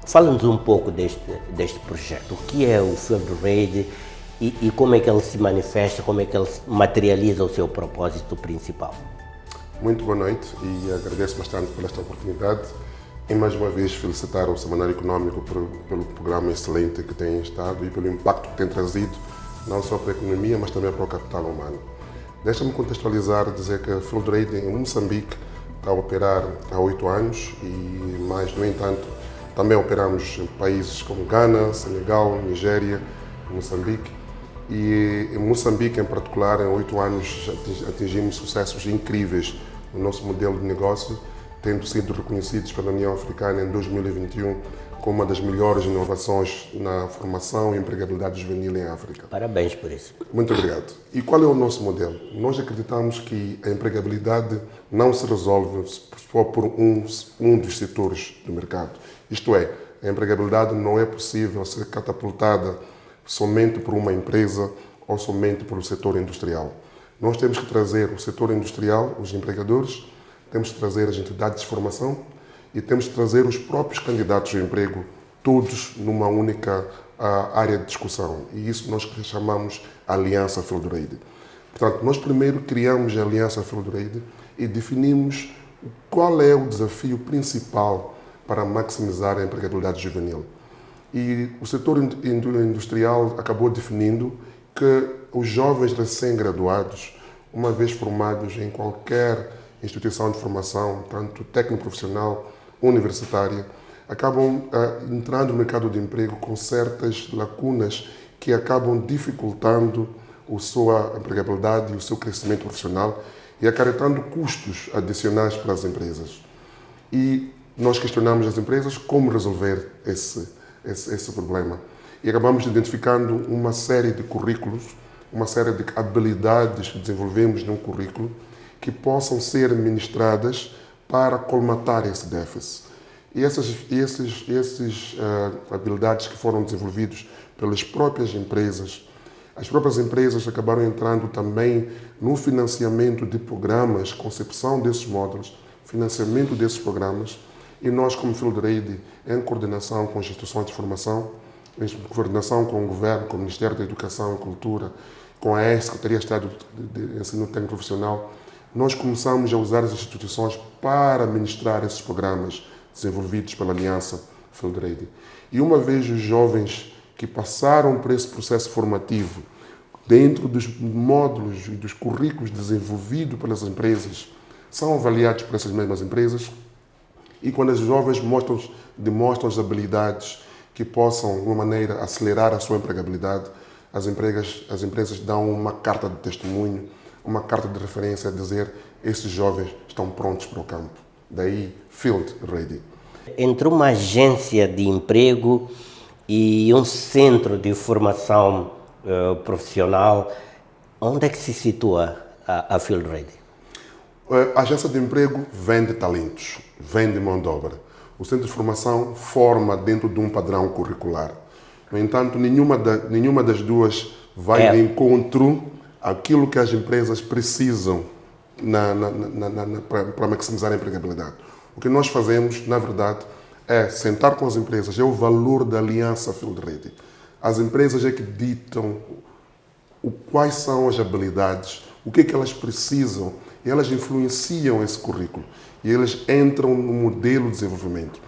Fala-nos um pouco deste projeto. O que é o Field Ready e como é que ele se manifesta, como é que ele materializa o seu propósito principal? Muito boa noite e agradeço bastante por esta oportunidade e mais uma vez felicitar o Semanário Econômico pelo programa excelente que tem estado e pelo impacto que tem trazido, não só para a economia, mas também para o capital humano. Deixa-me contextualizar e dizer que a Field Ready em Moçambique está a operar há 8 anos e mais, no entanto, também operamos em países como Ghana, Senegal, Nigéria, Moçambique. E em Moçambique, em particular, em 8 anos atingimos sucessos incríveis no nosso modelo de negócio, tendo sido reconhecidos pela União Africana em 2021 como uma das melhores inovações na formação e empregabilidade juvenil em África. Parabéns por isso. Muito obrigado. E qual é o nosso modelo? Nós acreditamos que a empregabilidade não se resolve só por um dos setores do mercado. Isto é, a empregabilidade não é possível ser catapultada somente por uma empresa ou somente pelo setor industrial. Nós temos que trazer o setor industrial, os empregadores, temos que trazer as entidades de formação e temos que trazer os próprios candidatos ao emprego, todos numa única área de discussão. E isso nós chamamos Aliança Field Ready. Portanto, nós primeiro criamos a Aliança Field Ready e definimos qual é o desafio principal para maximizar a empregabilidade juvenil. E o setor industrial acabou definindo que os jovens recém-graduados, uma vez formados em qualquer instituição de formação, tanto técnico-profissional, universitária, acabam entrando no mercado de emprego com certas lacunas que acabam dificultando a sua empregabilidade e o seu crescimento profissional e acarretando custos adicionais para as empresas. E nós questionamos as empresas como resolver esse problema. E acabamos identificando uma série de currículos, uma série de habilidades que desenvolvemos num currículo que possam ser ministradas para colmatar esse déficit. E essas habilidades que foram desenvolvidas pelas próprias empresas, as próprias empresas acabaram entrando também no financiamento de programas, concepção desses módulos, financiamento desses programas, e nós, como Field Ready, em coordenação com as instituições de formação, em coordenação com o Governo, com o Ministério da Educação e Cultura, com a Secretaria de Estado de Ensino Técnico Profissional, nós começamos a usar as instituições para ministrar esses programas desenvolvidos pela Aliança Field Ready. E uma vez os jovens que passaram por esse processo formativo, dentro dos módulos e dos currículos desenvolvidos pelas empresas, são avaliados por essas mesmas empresas, e quando os jovens demonstram as habilidades que possam, de uma maneira, acelerar a sua empregabilidade, as empresas dão uma carta de testemunho, uma carta de referência a dizer esses jovens estão prontos para o campo. Daí, Field Ready. Entre uma agência de emprego e um centro de formação profissional, onde é que se situa a Field Ready? A agência de emprego vende talentos, vende mão de obra. O centro de formação forma dentro de um padrão curricular. No entanto, nenhuma das duas vai de encontro àquilo que as empresas precisam para maximizar a empregabilidade. O que nós fazemos, na verdade, é sentar com as empresas, é o valor da aliança Field Ready. As empresas é que ditam quais são as habilidades, o que é que elas precisam, e elas influenciam esse currículo e eles entram no modelo de desenvolvimento.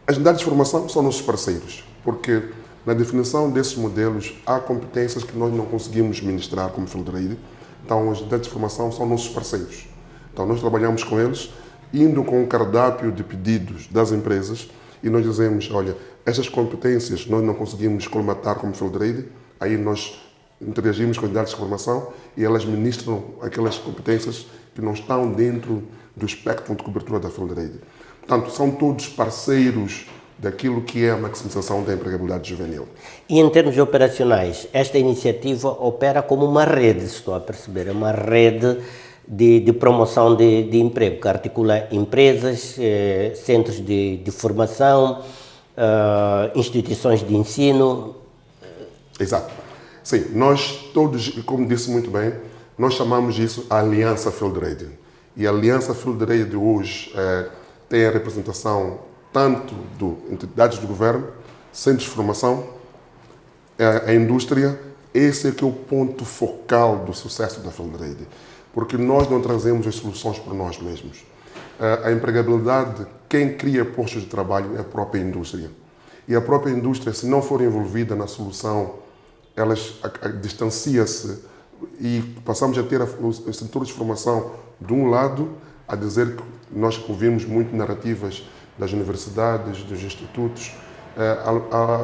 As unidades de formação são nossos parceiros, porque na definição desses modelos há competências que nós não conseguimos ministrar como Field Ready, então as unidades de formação são nossos parceiros. Então nós trabalhamos com eles, indo com um cardápio de pedidos das empresas e nós dizemos, olha, essas competências nós não conseguimos colmatar como Field Ready, aí nós interagimos com as unidades de formação e elas ministram aquelas competências que não estão dentro do espectro de cobertura da Field Ready. Portanto, são todos parceiros daquilo que é a maximização da empregabilidade juvenil. E em termos operacionais, esta iniciativa opera como uma rede, estou a perceber, é uma rede de promoção de emprego, que articula empresas, centros de formação, instituições de ensino. Exato. Sim, nós todos, como disse muito bem, nós chamamos isso a Aliança Field Ready. E a Aliança Field Ready hoje tem a representação tanto de entidades do governo, centros de formação, a indústria. Esse é que é o ponto focal do sucesso da Field Ready, porque nós não trazemos as soluções por nós mesmos. A empregabilidade, quem cria postos de trabalho é a própria indústria. E a própria indústria, se não for envolvida na solução, ela distancia-se e passamos a ter os setores de formação de um lado, a dizer que nós ouvimos muito narrativas das universidades, dos institutos,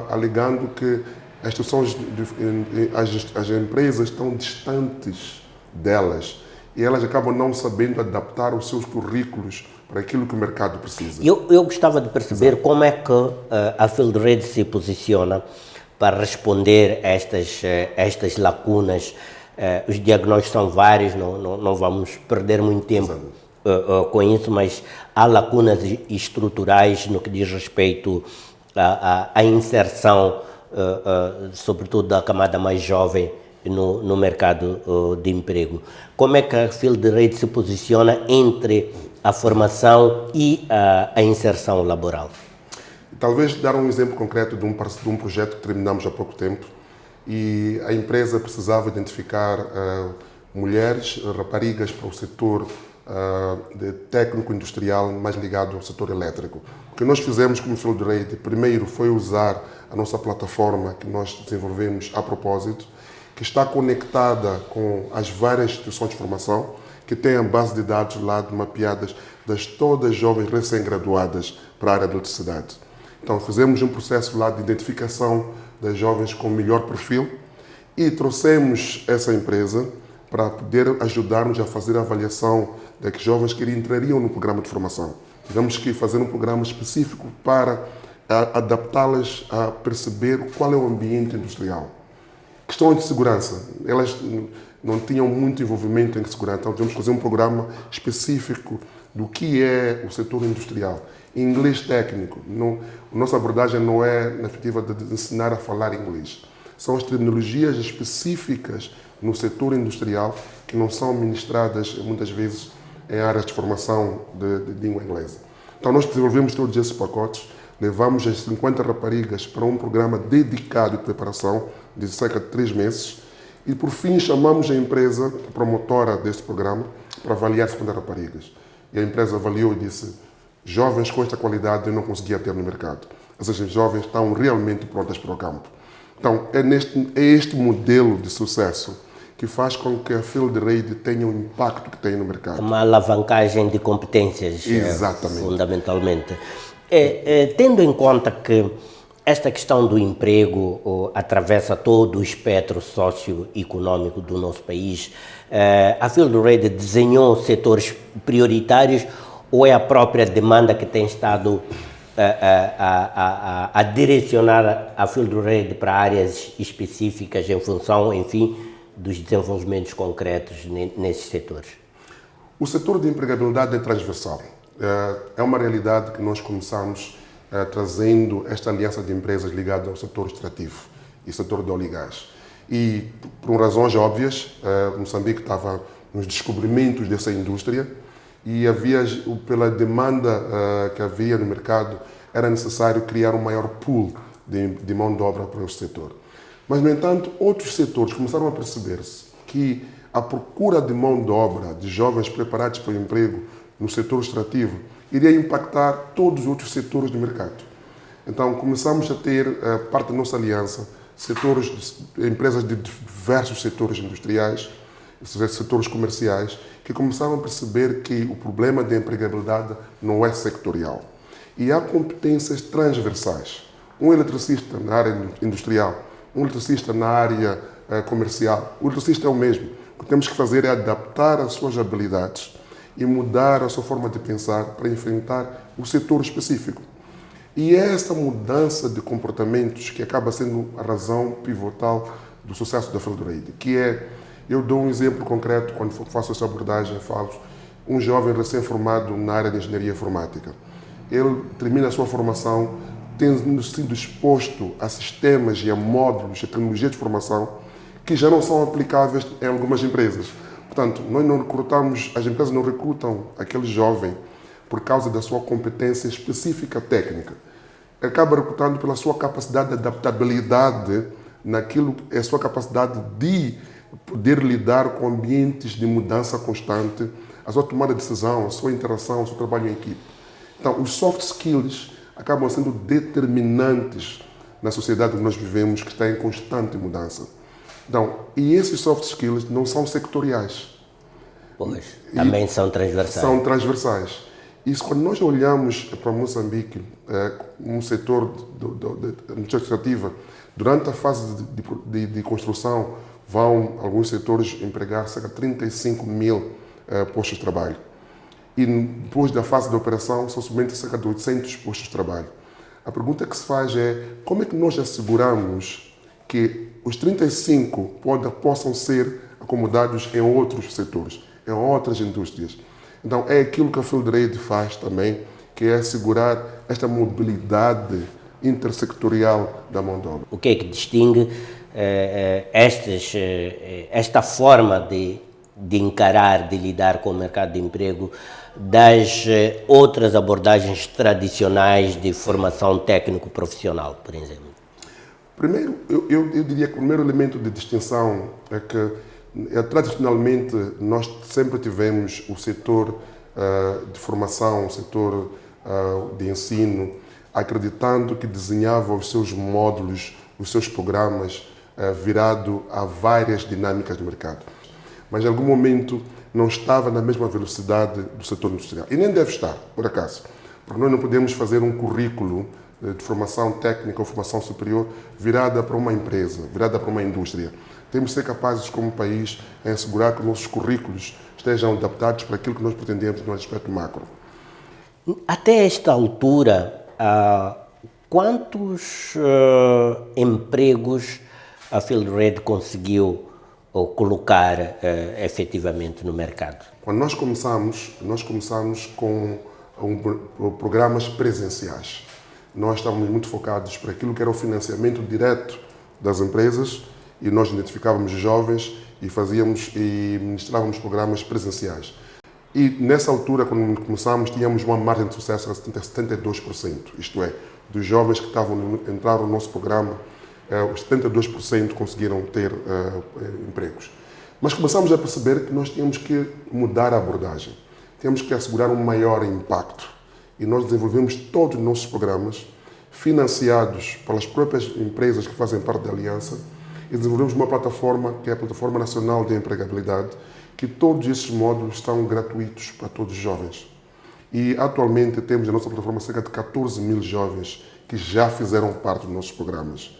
alegando que as empresas estão distantes delas e elas acabam não sabendo adaptar os seus currículos para aquilo que o mercado precisa. Eu gostava de perceber como é que a Field Ready se posiciona para responder a estas lacunas. Os diagnósticos são vários, não vamos perder muito tempo com isso, mas há lacunas estruturais no que diz respeito à inserção, sobretudo da camada mais jovem, no mercado de emprego. Como é que a Field Ready se posiciona entre a formação e a inserção laboral? Talvez dar um exemplo concreto de um projeto que terminamos há pouco tempo, e a empresa precisava identificar mulheres, raparigas para o setor de técnico industrial mais ligado ao setor elétrico. O que nós fizemos como Field Ready, primeiro foi usar a nossa plataforma que nós desenvolvemos a propósito, que está conectada com as várias instituições de formação, que tem a base de dados lá mapeadas das todas as jovens recém-graduadas para a área de eletricidade. Então fizemos um processo lá de identificação das jovens com melhor perfil e trouxemos essa empresa para poder ajudar-nos a fazer a avaliação de jovens que entrariam no programa de formação. Tivemos que fazer um programa específico para adaptá-las a perceber qual é o ambiente industrial. Questão de segurança, elas não tinham muito envolvimento em segurança, então tivemos que fazer um programa específico do que é o setor industrial. Em inglês técnico, nossa abordagem não é na efetiva de ensinar a falar inglês. São as terminologias específicas no setor industrial que não são ministradas muitas vezes em áreas de formação de língua inglesa. Então nós desenvolvemos todos esses pacotes, levamos as 50 raparigas para um programa dedicado de preparação de cerca de 3 meses e por fim chamamos a empresa promotora deste programa para avaliar 50 raparigas. E a empresa avaliou e disse: jovens com esta qualidade eu não conseguia ter no mercado. Essas jovens estão realmente prontas para o campo. Então é este modelo de sucesso que faz com que a Field Ready tenha o impacto que tem no mercado. Uma alavancagem de competências, exatamente. Fundamentalmente. Tendo em conta que esta questão do emprego atravessa todo o espectro socioeconômico do nosso país, a Field Ready desenhou setores prioritários ou é a própria demanda que tem estado a direcionar a Field Ready para áreas específicas em função, enfim, dos desenvolvimentos concretos nesses setores? O setor de empregabilidade é transversal. É uma realidade que nós começamos trazendo esta aliança de empresas ligada ao setor extrativo e setor de óleo e gás. E, por razões óbvias, Moçambique estava nos descobrimentos dessa indústria e havia, pela demanda que havia no mercado, era necessário criar um maior pool de mão de obra para o setor. Mas, no entanto, outros setores começaram a perceber-se que a procura de mão de obra de jovens preparados para o emprego no setor extrativo iria impactar todos os outros setores do mercado. Então, começamos a ter, parte da nossa aliança, empresas de diversos setores industriais, setores comerciais, que começaram a perceber que o problema da empregabilidade não é sectorial. E há competências transversais. Um eletricista na área industrial, um eletricista na área comercial, o eletricista é o mesmo. O que temos que fazer é adaptar as suas habilidades e mudar a sua forma de pensar para enfrentar o setor específico. E é essa mudança de comportamentos que acaba sendo a razão pivotal do sucesso da Field Ready, que é, eu dou um exemplo concreto quando faço essa abordagem, falo, um jovem recém-formado na área de engenharia informática. Ele termina a sua formação tendo sido exposto a sistemas e a módulos, a tecnologias de formação que já não são aplicáveis em algumas empresas. Portanto, nós não recrutamos, as empresas não recrutam aquele jovem por causa da sua competência específica técnica. Acaba recrutando pela sua capacidade de adaptabilidade naquilo, a sua capacidade de poder lidar com ambientes de mudança constante, a sua tomada de decisão, a sua interação, o seu trabalho em equipe. Então, os soft skills acabam sendo determinantes na sociedade que nós vivemos, que está em constante mudança. Então, e esses soft skills não são sectoriais. Pois, também são transversais. São transversais. Isso, quando nós olhamos para Moçambique, um setor administrativo, durante a fase de construção, vão alguns setores empregar cerca de 35 mil postos de trabalho. E depois da fase de operação, são somente cerca de 800 postos de trabalho. A pergunta que se faz é como é que nós asseguramos que os 35 possam ser acomodados em outros setores, em outras indústrias. Então, é aquilo que a FieldRaid faz também, que é assegurar esta mobilidade intersectorial da mão de obra. O que é que distingue esta forma de encarar, de lidar com o mercado de emprego das outras abordagens tradicionais de formação técnico-profissional, por exemplo? Primeiro, eu diria que o primeiro elemento de distinção é que tradicionalmente nós sempre tivemos o setor de formação, o setor de ensino, acreditando que desenhava os seus módulos, os seus programas virado a várias dinâmicas de mercado. Mas em algum momento não estava na mesma velocidade do setor industrial. E nem deve estar, por acaso. Porque nós não podemos fazer um currículo de formação técnica ou formação superior virada para uma empresa, virada para uma indústria. Temos de ser capazes, como país, em assegurar que os nossos currículos estejam adaptados para aquilo que nós pretendemos no aspecto macro. Até esta altura, quantos empregos a FieldRaid conseguiu colocar efetivamente no mercado? Quando nós começamos com programas presenciais. Nós estávamos muito focados para aquilo que era o financiamento direto das empresas e nós identificávamos jovens e ministrávamos programas presenciais. E nessa altura, quando começámos, tínhamos uma margem de sucesso de 72%, isto é, dos jovens que entraram no nosso programa, os 72% conseguiram ter empregos. Mas começámos a perceber que nós tínhamos que mudar a abordagem, temos que assegurar um maior impacto. E nós desenvolvemos todos os nossos programas, financiados pelas próprias empresas que fazem parte da Aliança, e desenvolvemos uma plataforma, que é a Plataforma Nacional de Empregabilidade, que todos esses módulos estão gratuitos para todos os jovens. E atualmente temos na nossa plataforma cerca de 14 mil jovens que já fizeram parte dos nossos programas.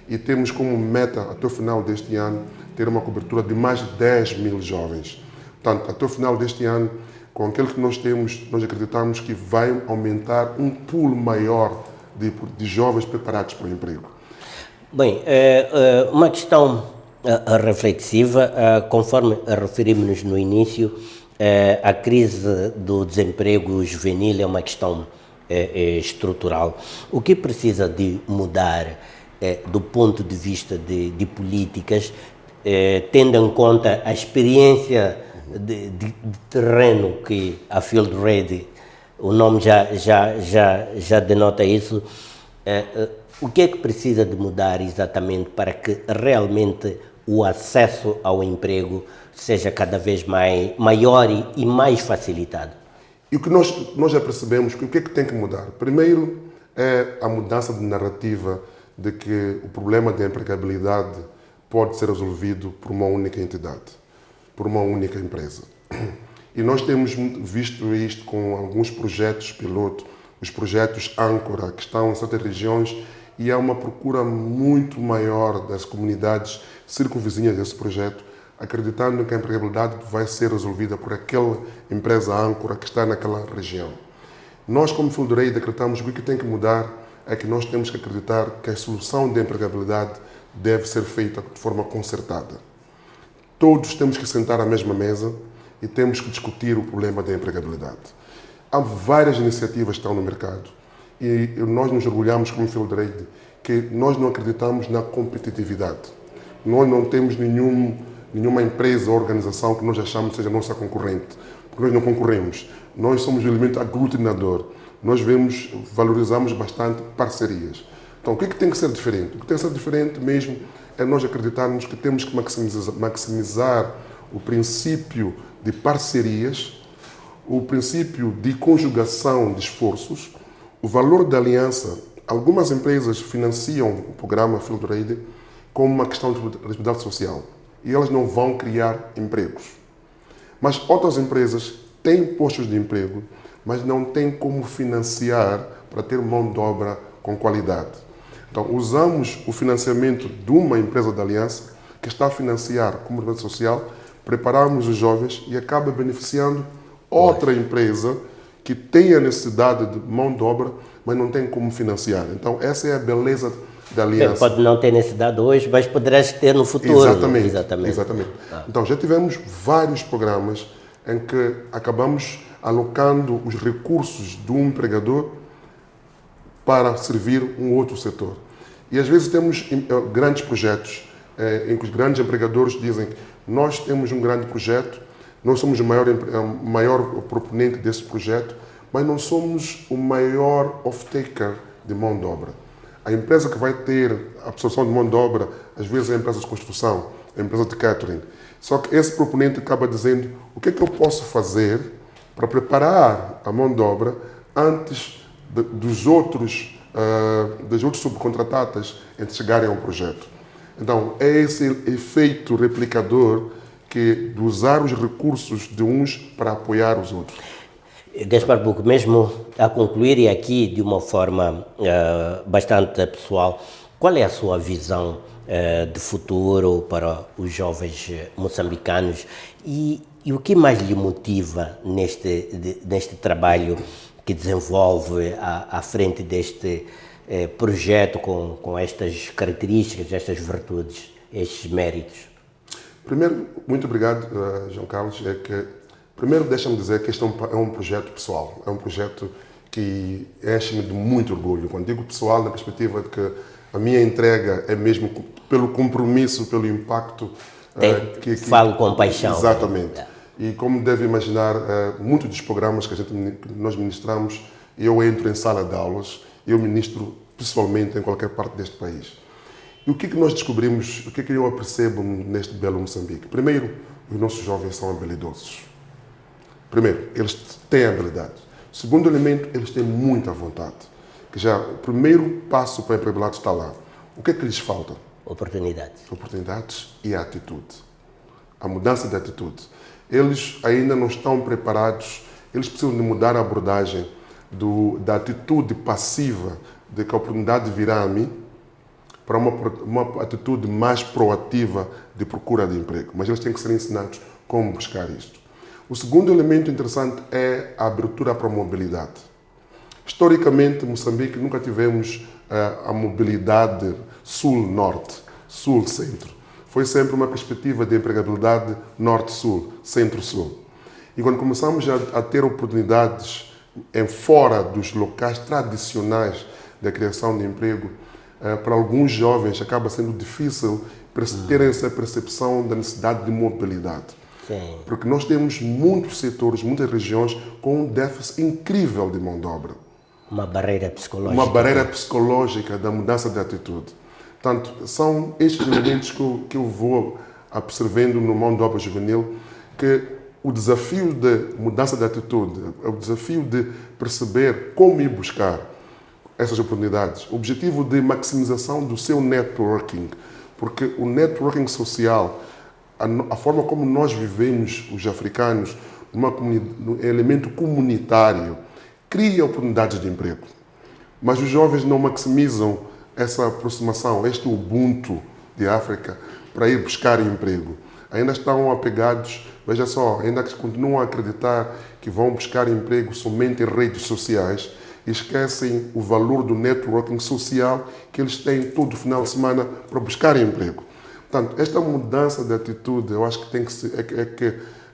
E temos como meta, até o final deste ano, ter uma cobertura de mais de 10 mil jovens. Portanto, até o final deste ano, com aquilo que nós temos, nós acreditamos que vai aumentar um pool maior de jovens preparados para o emprego. Bem, uma questão reflexiva, conforme referimos-nos no início, a crise do desemprego juvenil é uma questão estrutural. O que precisa de mudar do ponto de vista de políticas, tendo em conta a experiência de terreno que a FieldRaid, o nome já denota isso, o que é que precisa de mudar exatamente para que realmente o acesso ao emprego seja cada vez maior e mais facilitado? E o que nós já percebemos, que o que é que tem que mudar? Primeiro é a mudança de narrativa de que o problema da empregabilidade pode ser resolvido por uma única entidade, por uma única empresa. E nós temos visto isto com alguns projetos piloto, os projetos âncora, que estão em certas regiões, e há uma procura muito maior das comunidades circunvizinhas desse projeto, acreditando que a empregabilidade vai ser resolvida por aquela empresa âncora que está naquela região. Nós, como FieldRaid, acreditamos que o que tem que mudar é que nós temos que acreditar que a solução da empregabilidade deve ser feita de forma concertada. Todos temos que sentar à mesma mesa e temos que discutir o problema da empregabilidade. Há várias iniciativas que estão no mercado e nós nos orgulhamos como FieldRaid que nós não acreditamos na competitividade. Nós não temos nenhuma empresa ou organização que nós achamos que seja nossa concorrente. porque nós não concorremos. Nós somos um elemento aglutinador. Nós valorizamos bastante parcerias. Então, o que tem que ser diferente? O que tem que ser diferente mesmo é nós acreditarmos que temos que maximizar o princípio de parcerias, o princípio de conjugação de esforços, o valor da aliança. Algumas empresas financiam o programa Field Ready como uma questão de responsabilidade social e elas não vão criar empregos. Mas outras empresas têm postos de emprego, mas não têm como financiar para ter mão de obra com qualidade. Então, usamos o financiamento de uma empresa da Aliança que está a financiar como responsabilidade social, preparamos os jovens e acaba beneficiando outra empresa que tem a necessidade de mão de obra, mas não tem como financiar. Então, essa é a beleza da aliança. Pode não ter necessidade hoje, mas poderás ter no futuro. Exatamente. Então, já tivemos vários programas em que acabamos alocando os recursos do empregador para servir um outro setor. E às vezes temos grandes projetos em que os grandes empregadores dizem que nós temos um grande projeto, nós somos o maior proponente desse projeto, mas não somos o maior off-taker de mão de obra. A empresa que vai ter a absorção de mão de obra, às vezes é a empresa de construção, a empresa de catering. Só que esse proponente acaba dizendo o que é que eu posso fazer para preparar a mão de obra antes dos outros subcontratados antes de chegarem ao projeto. Então, é esse efeito replicador de usar os recursos de uns para apoiar os outros. Gaspar Buco, mesmo a concluir e aqui de uma forma bastante pessoal, qual é a sua visão de futuro para os jovens moçambicanos e o que mais lhe motiva neste trabalho que desenvolve à frente deste projeto com estas características, estas virtudes, estes méritos? Primeiro, muito obrigado, João Carlos. Primeiro, deixa-me dizer que este é um projeto pessoal, é um projeto que enche-me de muito orgulho. Quando digo pessoal, na perspectiva de que a minha entrega é mesmo pelo compromisso, pelo impacto. Falo com paixão. Exatamente. E como deve imaginar, muitos dos programas que nós ministramos, eu entro em sala de aulas, eu ministro pessoalmente em qualquer parte deste país. E o que nós descobrimos, o que eu percebo neste belo Moçambique? Primeiro, os nossos jovens são habilidosos. Primeiro, eles têm habilidade. Segundo elemento, eles têm muita vontade. Que já o primeiro passo para a empregabilidade está lá. O que é que lhes falta? Oportunidades. Oportunidades e a atitude. A mudança de atitude. Eles ainda não estão preparados, eles precisam de mudar a abordagem da atitude passiva de que a oportunidade virá a mim para uma atitude mais proativa de procura de emprego. Mas eles têm que ser ensinados como buscar isto. O segundo elemento interessante é a abertura para a mobilidade. Historicamente, em Moçambique, nunca tivemos a mobilidade sul-norte, sul-centro. Foi sempre uma perspectiva de empregabilidade norte-sul, centro-sul. E quando começamos a ter oportunidades fora dos locais tradicionais da criação de emprego, para alguns jovens acaba sendo difícil terem essa percepção da necessidade de mobilidade. Sim. Porque nós temos muitos setores, muitas regiões com um déficit incrível de mão de obra. Uma barreira psicológica. Uma barreira psicológica da mudança de atitude. Portanto, são estes elementos que eu vou observando no mão de obra juvenil, que o desafio de mudança de atitude, o desafio de perceber como ir buscar essas oportunidades, o objetivo de maximização do seu networking, porque o networking social, a forma como nós vivemos, os africanos, um elemento comunitário, cria oportunidades de emprego. Mas os jovens não maximizam essa aproximação, este Ubuntu de África, para ir buscar emprego. Ainda estão apegados, veja só, ainda continuam a acreditar que vão buscar emprego somente em redes sociais e esquecem o valor do networking social que eles têm todo final de semana para buscar emprego. Portanto, esta mudança de atitude, eu acho que tem que ser,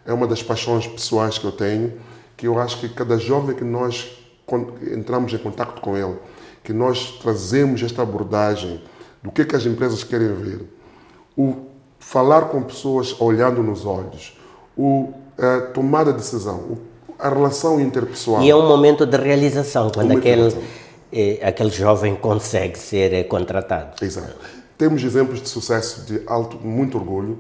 é uma das paixões pessoais que eu tenho, que eu acho que cada jovem que nós entramos em contato com ele, que nós trazemos esta abordagem do que as empresas querem ver, o falar com pessoas olhando nos olhos, o tomada de decisão, a relação interpessoal. E é um momento de realização, quando aquele jovem consegue ser contratado. Exato. Temos exemplos de sucesso de muito orgulho.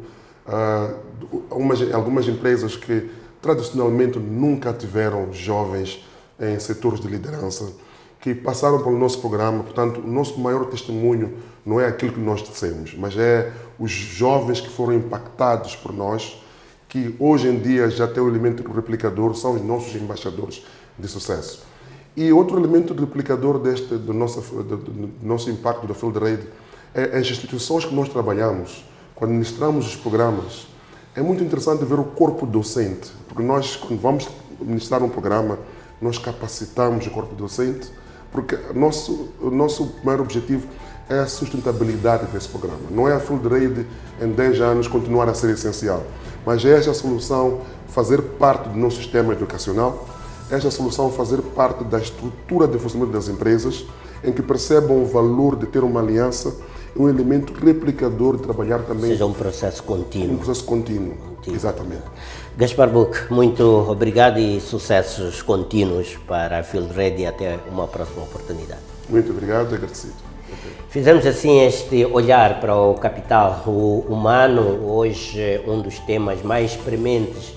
Algumas empresas que tradicionalmente nunca tiveram jovens em setores de liderança, que passaram pelo nosso programa. Portanto, o nosso maior testemunho não é aquilo que nós dissemos, mas é os jovens que foram impactados por nós, que hoje em dia já tem o elemento replicador, são os nossos embaixadores de sucesso. E outro elemento replicador do nosso impacto da Field Rede é as instituições que nós trabalhamos, quando ministramos os programas. É muito interessante ver o corpo docente, porque nós, quando vamos ministrar um programa, nós capacitamos o corpo docente, porque o nosso maior objetivo é a sustentabilidade desse programa. Não é a Field Rede em 10 anos continuar a ser essencial, mas é esta solução fazer parte do nosso sistema educacional, esta solução fazer parte da estrutura de funcionamento das empresas, em que percebam o valor de ter uma aliança, um elemento replicador de trabalhar também. Seja um processo contínuo. Um processo contínuo, exatamente. Gaspar Buck, muito obrigado e sucessos contínuos para a Field Rede e até uma próxima oportunidade. Muito obrigado e agradecido. Fizemos assim este olhar para o capital humano, hoje um dos temas mais prementes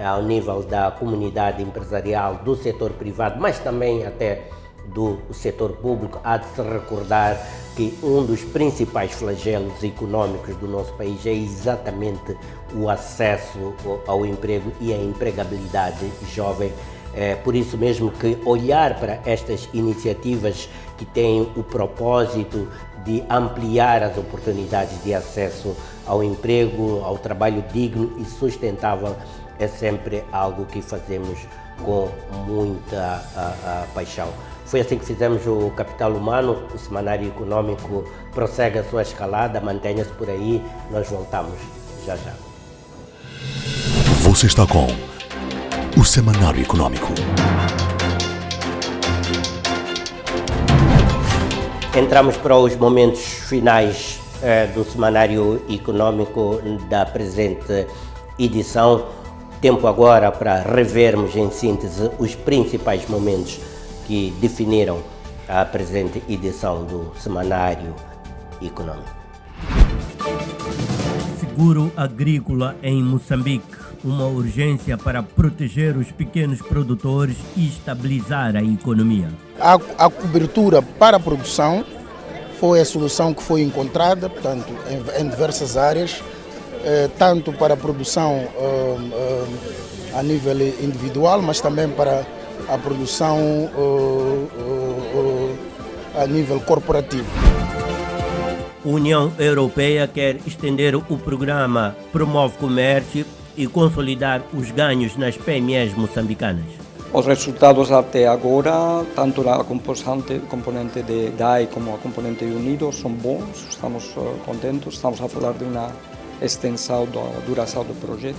ao nível da comunidade empresarial, do setor privado, mas também até do setor público. Há de se recordar que um dos principais flagelos econômicos do nosso país é exatamente o acesso ao emprego e a empregabilidade jovem. É por isso mesmo que olhar para estas iniciativas que têm o propósito de ampliar as oportunidades de acesso ao emprego, ao trabalho digno e sustentável, é sempre algo que fazemos com muita paixão. Foi assim que fizemos o Capital Humano. O Semanário Econômico prossegue a sua escalada, mantenha-se por aí, nós voltamos já já. Você está com o Semanário Econômico. Entramos para os momentos finais do Semanário Econômico da presente edição. Tempo agora para revermos em síntese os principais momentos que definiram a presente edição do Semanário Econômico. Seguro agrícola em Moçambique. Uma urgência para proteger os pequenos produtores e estabilizar a economia. A cobertura para a produção foi a solução que foi encontrada, portanto, em diversas áreas, tanto para a produção a nível individual, mas também para a produção a nível corporativo. União Europeia quer estender o programa Promove Comércio e consolidar os ganhos nas PMEs moçambicanas. Os resultados até agora, tanto a componente de DAE como a componente Unido, são bons, estamos contentes, estamos a falar de uma extensão da duração do projeto.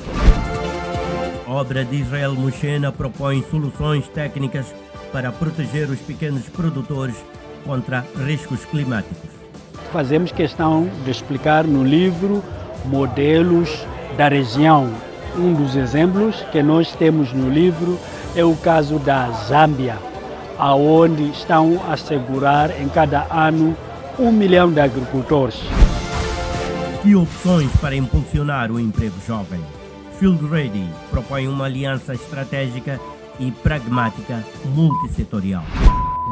A obra de Israel Muxena propõe soluções técnicas para proteger os pequenos produtores contra riscos climáticos. Fazemos questão de explicar no livro modelos da região. Um dos exemplos que nós temos no livro é o caso da Zâmbia, aonde estão a assegurar em cada ano 1 milhão de agricultores. Que opções para impulsionar o emprego jovem? Field Ready propõe uma aliança estratégica e pragmática multissetorial.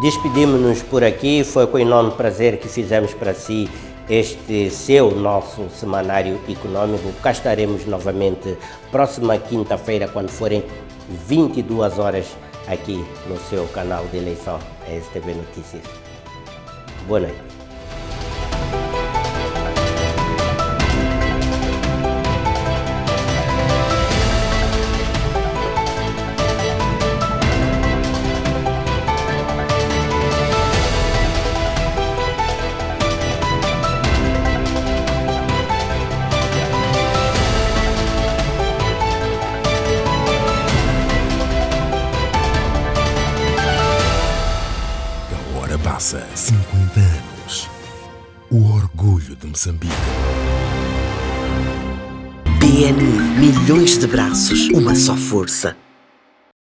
Despedimos-nos por aqui, foi com enorme prazer que fizemos para si nosso Semanário Econômico. Cá estaremos novamente próxima quinta-feira, quando forem 22 horas, aqui no seu canal de eleição, a STV Notícias. Boa noite. Passa 50 anos. O orgulho de Moçambique. BNI, milhões de braços, uma só força.